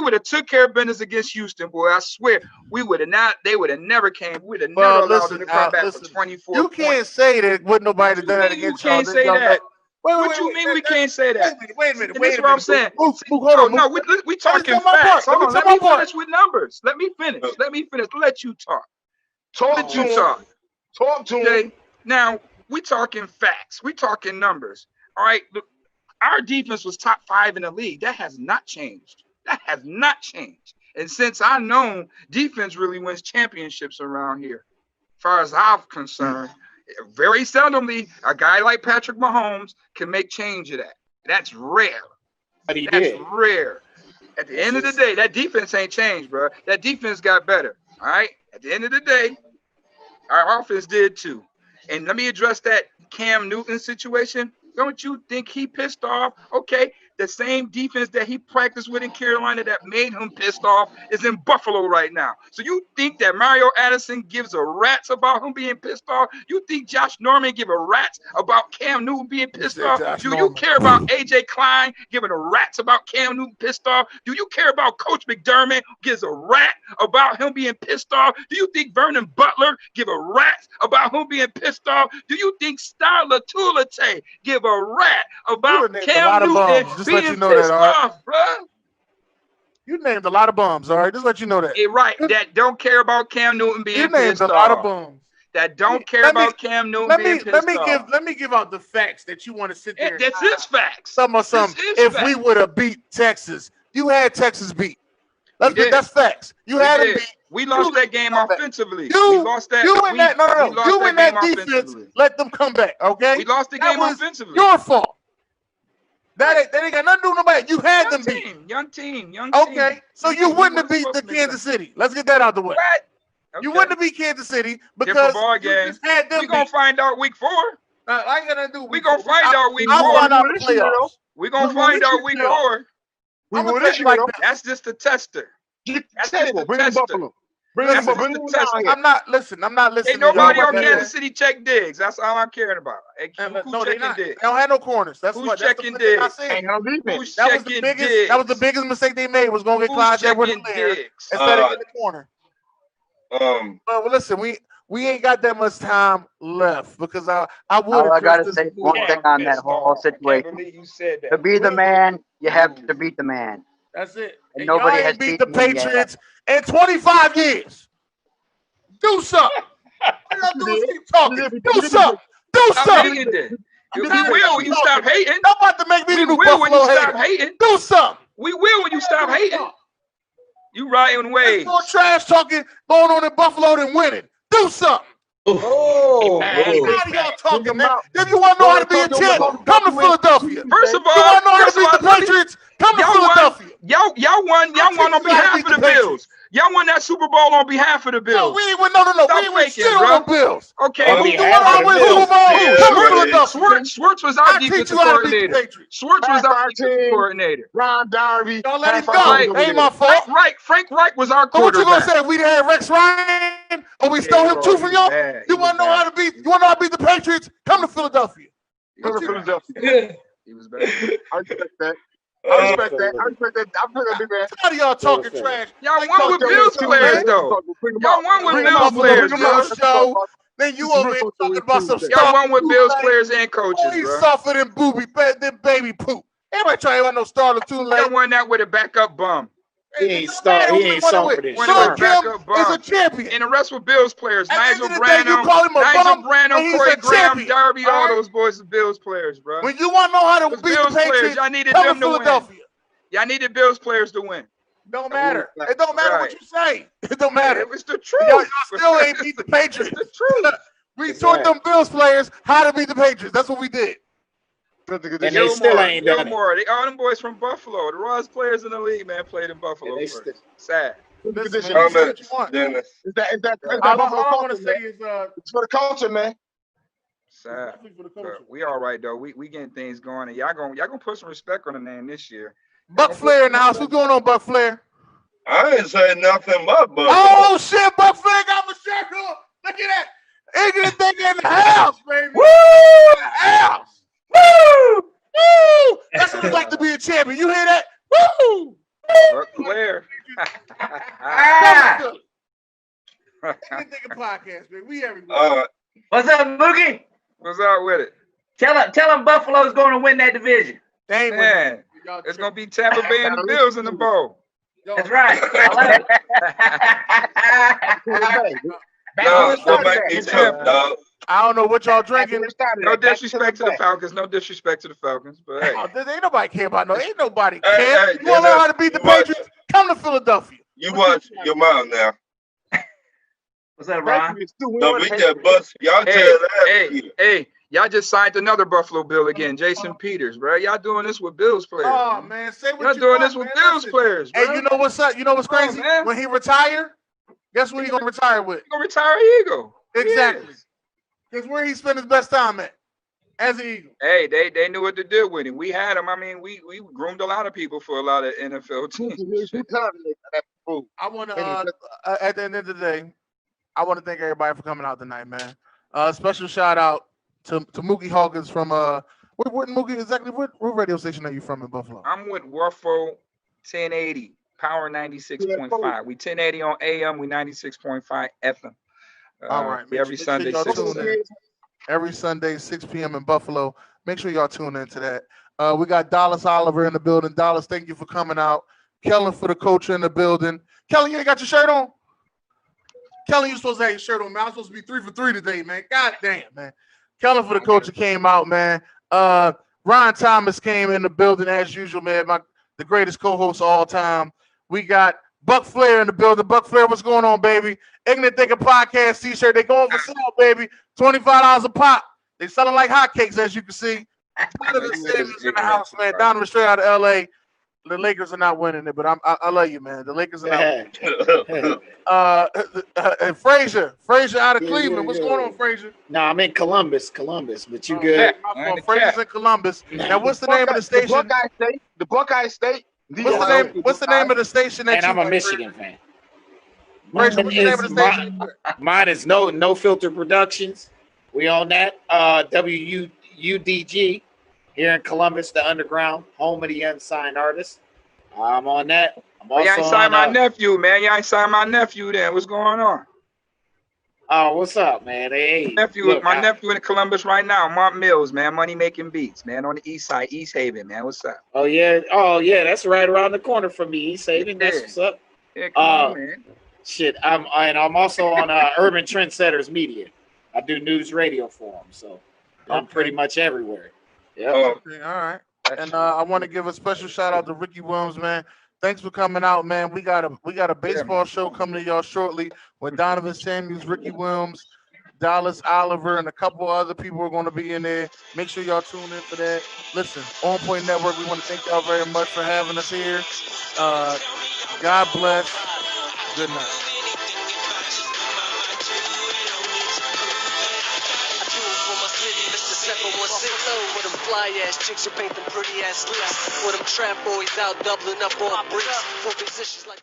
would have took care of business against Houston, boy, I swear, we would have not, they would have never came. We'd have never allowed them to come back for 24 You can't say that wouldn't nobody have done that against y'all. You can't say that. What you mean we can't say that? Wait a minute. That's what I'm saying. Hold on. No, we talking facts. Hold on. Let me finish with numbers. Let me finish. Let you talk. Talk to him. Now, we talking facts. We talking numbers. All right. Look, our defense was top 5 in the league. That has not changed. And since I know defense really wins championships around here, as far as I'm concerned, very seldomly a guy like Patrick Mahomes can make change of that. That's rare. But he did. That's rare. At the end of the day, that defense ain't changed, bro. That defense got better. All right. At the end of the day, our offense did too. And let me address that Cam Newton situation. Don't you think he pissed off? Okay, the same defense that he practiced with in Carolina that made him pissed off is in Buffalo right now. So you think that Mario Addison gives a rat's about him being pissed off? You think Josh Norman give a rat's about Cam Newton being pissed off? Do you care about AJ Klein giving a rat's about Cam Newton pissed off? Do you care about Coach McDermott gives a rat about him being pissed off? Do you think Vernon Butler give a rat about him being pissed off? Do you think Starla Tulate give a rat about Cam Newton being pissed off, bro? You named a lot of bums, all right? Just let you know that. Right, that don't care about Cam Newton being pissed off. You named a lot of bums. That don't care about Cam Newton being pissed off. Let me give out the facts that you want to sit there. This is facts. Some. If we would have beat Texas, you had Texas beat. That's facts. You had them beat. We lost that game offensively. You win that defense. Let them come back, okay? We lost the game offensively. Your fault. That ain't got nothing to do with nobody. You had them beat. Young team. Okay, so you wouldn't have beat the Kansas City. Let's get that out the way. Okay. You wouldn't have beat Kansas City because you just had them beat. We're going to find out week 4. I ain't going to do we're going to find out week 4. I'll find out the playoffs. We're going to find out week 4. That's just a tester. That's just a tester. I'm not listening. Ain't nobody on Kansas City check Diggs. That's all I'm caring about. No, they don't have no corners. Who's checking Diggs? That was the biggest mistake they made. Was going to get Clyde Edwards-Helaire instead of in the corner. Well, listen, we ain't got that much time left because I would. All I gotta address say this one thing on that whole situation. You said that. To be the man, you have to beat the man. That's it. And And nobody y'all has ain't beat the beaten me yet. Patriots in 25 years. Do something. All y'all do is keep talking. Do something. Do Stop something. hating then. We will when you stop hating. Y'all about to make me the We new will when you Buffalo stop hater. hating. Do something. We will when you stop hating. You riding There's waves. more trash talking going on in Buffalo than winning. Do something. Oh, How do y'all talking, man? If you want to know how to be a champ, come to Philadelphia. First of you all, want to know how to beat the Patriots, come to Philadelphia. Y'all won on behalf of the Bills. Y'all won that Super Bowl on behalf of the Bills. No, we ain't win. No. Stop We ain't win faking, shit bro. on the Bills. Okay, who the one that win Super Bowl? Come to Philadelphia. Schwartz was our I teach defensive you how to beat the coordinator. Patriots. Schwartz was our defensive coordinator. Ron Darby. Y'all let him half go. our It team ain't my over there. fault. Frank Reich was our So what you gonna quarterback. say? If we didn't have Rex Ryan or we stole him too from y'all? You want to know how to beat? You want to know how to beat the Patriots? Come to Philadelphia. Come to Philadelphia. He was bad. I respect that. I respect that. I respect that. I'm putting a big man. How do y'all talking trash? Y'all Like, won with talk Bills to players man. though. Y'all won with Bring Bills them players, up bro. on the show. Then you over here talking about some stuff. Y'all won with Bills players and coaches, He bro. suffered in than baby poop. Everybody trying to have no starter too late. Y'all won that with a backup bum. He ain't suffered it. Won Sean with a Kim backup is bum. a champion. And the rest were Bills players. At Nigel the end of the day, you Branham, call him a Nigel bum, Branham, and he's Corey a Graham, champion. Darby, All all right? those boys are Bills players, bro. When you want to know how to Those beat Bills the players, Patriots, y'all needed come them to to win. Philadelphia. Y'all needed Bills players to win. Don't matter. It don't matter what you say. It don't matter. It was the truth. Y'all still ain't beat the Patriots. It's the truth. We taught them Bills players how to beat the Patriots. That's what we did. And they still ain't done it. Gilmore, all them boys from Buffalo, the rawest players in the league, man, played in Buffalo. First. Sad. Listen, man, say what you want. Dennis. Is that All Buffalo I want culture, to say man? is, It's for the culture, man. Sad. But we all right though. We getting things going, and y'all gonna put some respect on the name this year. Buck Flair in the house. What's going on, Buck Flair? I ain't say nothing but Buffalo. Oh shit, Buck Flair got my shirt on. Look at that. Ignorant thing in the house, baby. Woo! In the house. Woo! Woo! That's what it's like to be a champion. You hear that? Woo! Buck Flair. Ignorant Thinking Podcast, baby. We everywhere. What's up, Mookie? What's up with it? Tell him Buffalo's going to win that division. Man, it's gonna be Tampa Bay and the Bills in the bowl. That's right. Don't make me choke, dog. I don't know what y'all drinking. No disrespect to the Falcons. No disrespect to the Falcons. But hey, Ain't nobody care about no. Ain't nobody Hey, care. hey, You want to know how to beat the you watch- Patriots? Come to Philadelphia. You watch your mouth now. What's up, Ron? Don't be that bust. Y'all tell that. hey, y'all just signed another Buffalo Bill again, Jason Peters, bro. Y'all doing this with Bills players. Oh man, say what Y'all you doing want, this with man. Bills Listen. players, bro. Hey, you know what's up? You know what's crazy? man. When he retire, guess what he gonna retire with? He gonna retire Eagle. Exactly. Yes. Because where he spent his best time at, as an Eagle. Hey, they knew what to do with him. We had him. I mean, we groomed a lot of people for a lot of NFL teams. I want to, at the end of the day, I want to thank everybody for coming out tonight, man. Special shout out to Mookie Hawkins from what Mookie exactly? What radio station are you from in Buffalo? I'm with Ruffo 1080 Power 96.5. We 1080 on AM. We 96.5 FM. All right, Every Sunday, 6 tune in. Every Sunday, 6 p.m. in Buffalo. Make sure y'all tune into that. We got Dallas Oliver in the building. Dallas, thank you for coming out. Kellen for the culture in the building. Kellen, you ain't got your shirt on? Kellen, you supposed to have your shirt on, man. I'm supposed to be 3 for 3 today, man. God damn, man. Kellen for the culture came out, man. Ryan Thomas came in the building as usual, man. The greatest co-host of all time. We got Buck Flair in the building. Buck Flair, what's going on, baby? Ignorant Thinking Podcast t-shirt. They going for sale, baby. $25 a pop. They selling like hotcakes, as you can see. Donovan Samuels in the house, man. Donovan straight out of L.A. The Lakers are not winning it, but I love you, man. The Lakers are not winning. And Frazier out of Cleveland. What's going on, Frazier? No, I'm in Columbus, but you good? Frazier's in Columbus. Now, what's the name of the station? The Buckeye State. What's the name of the station that And I'm a Michigan fan. Frazier, what's the name of the station? Mine is No Filter Productions. We own that. WUDG here in Columbus, the underground, home of the unsigned artists. I'm on that. I'm also you ain't signed my nephew, man. You ain't signed my nephew then. What's going on? Oh, what's up, man? Hey, My nephew in Columbus right now, Mark Mills, man, money making beats, man, on the east side, East Haven, man. What's up? Oh yeah, that's right around the corner from me, East Haven. That's what's up. Yeah, come on, man. Shit, I'm also on Urban Trendsetters Media. I do news radio for them, so I'm pretty much everywhere. Yeah. Okay, all right. And I want to give a special shout out to Ricky Williams, man. Thanks for coming out, man. We got a baseball show coming to y'all shortly with Donovan Samuels, Ricky Williams, Dallas Oliver, and a couple other people are going to be in there. Make sure y'all tune in for that. Listen, On Point Network, we want to thank y'all very much for having us here. God bless. Good night. Mr. 716 low with them fly ass chicks who paint them pretty ass lips. With them trap boys out doubling up on bricks for positions like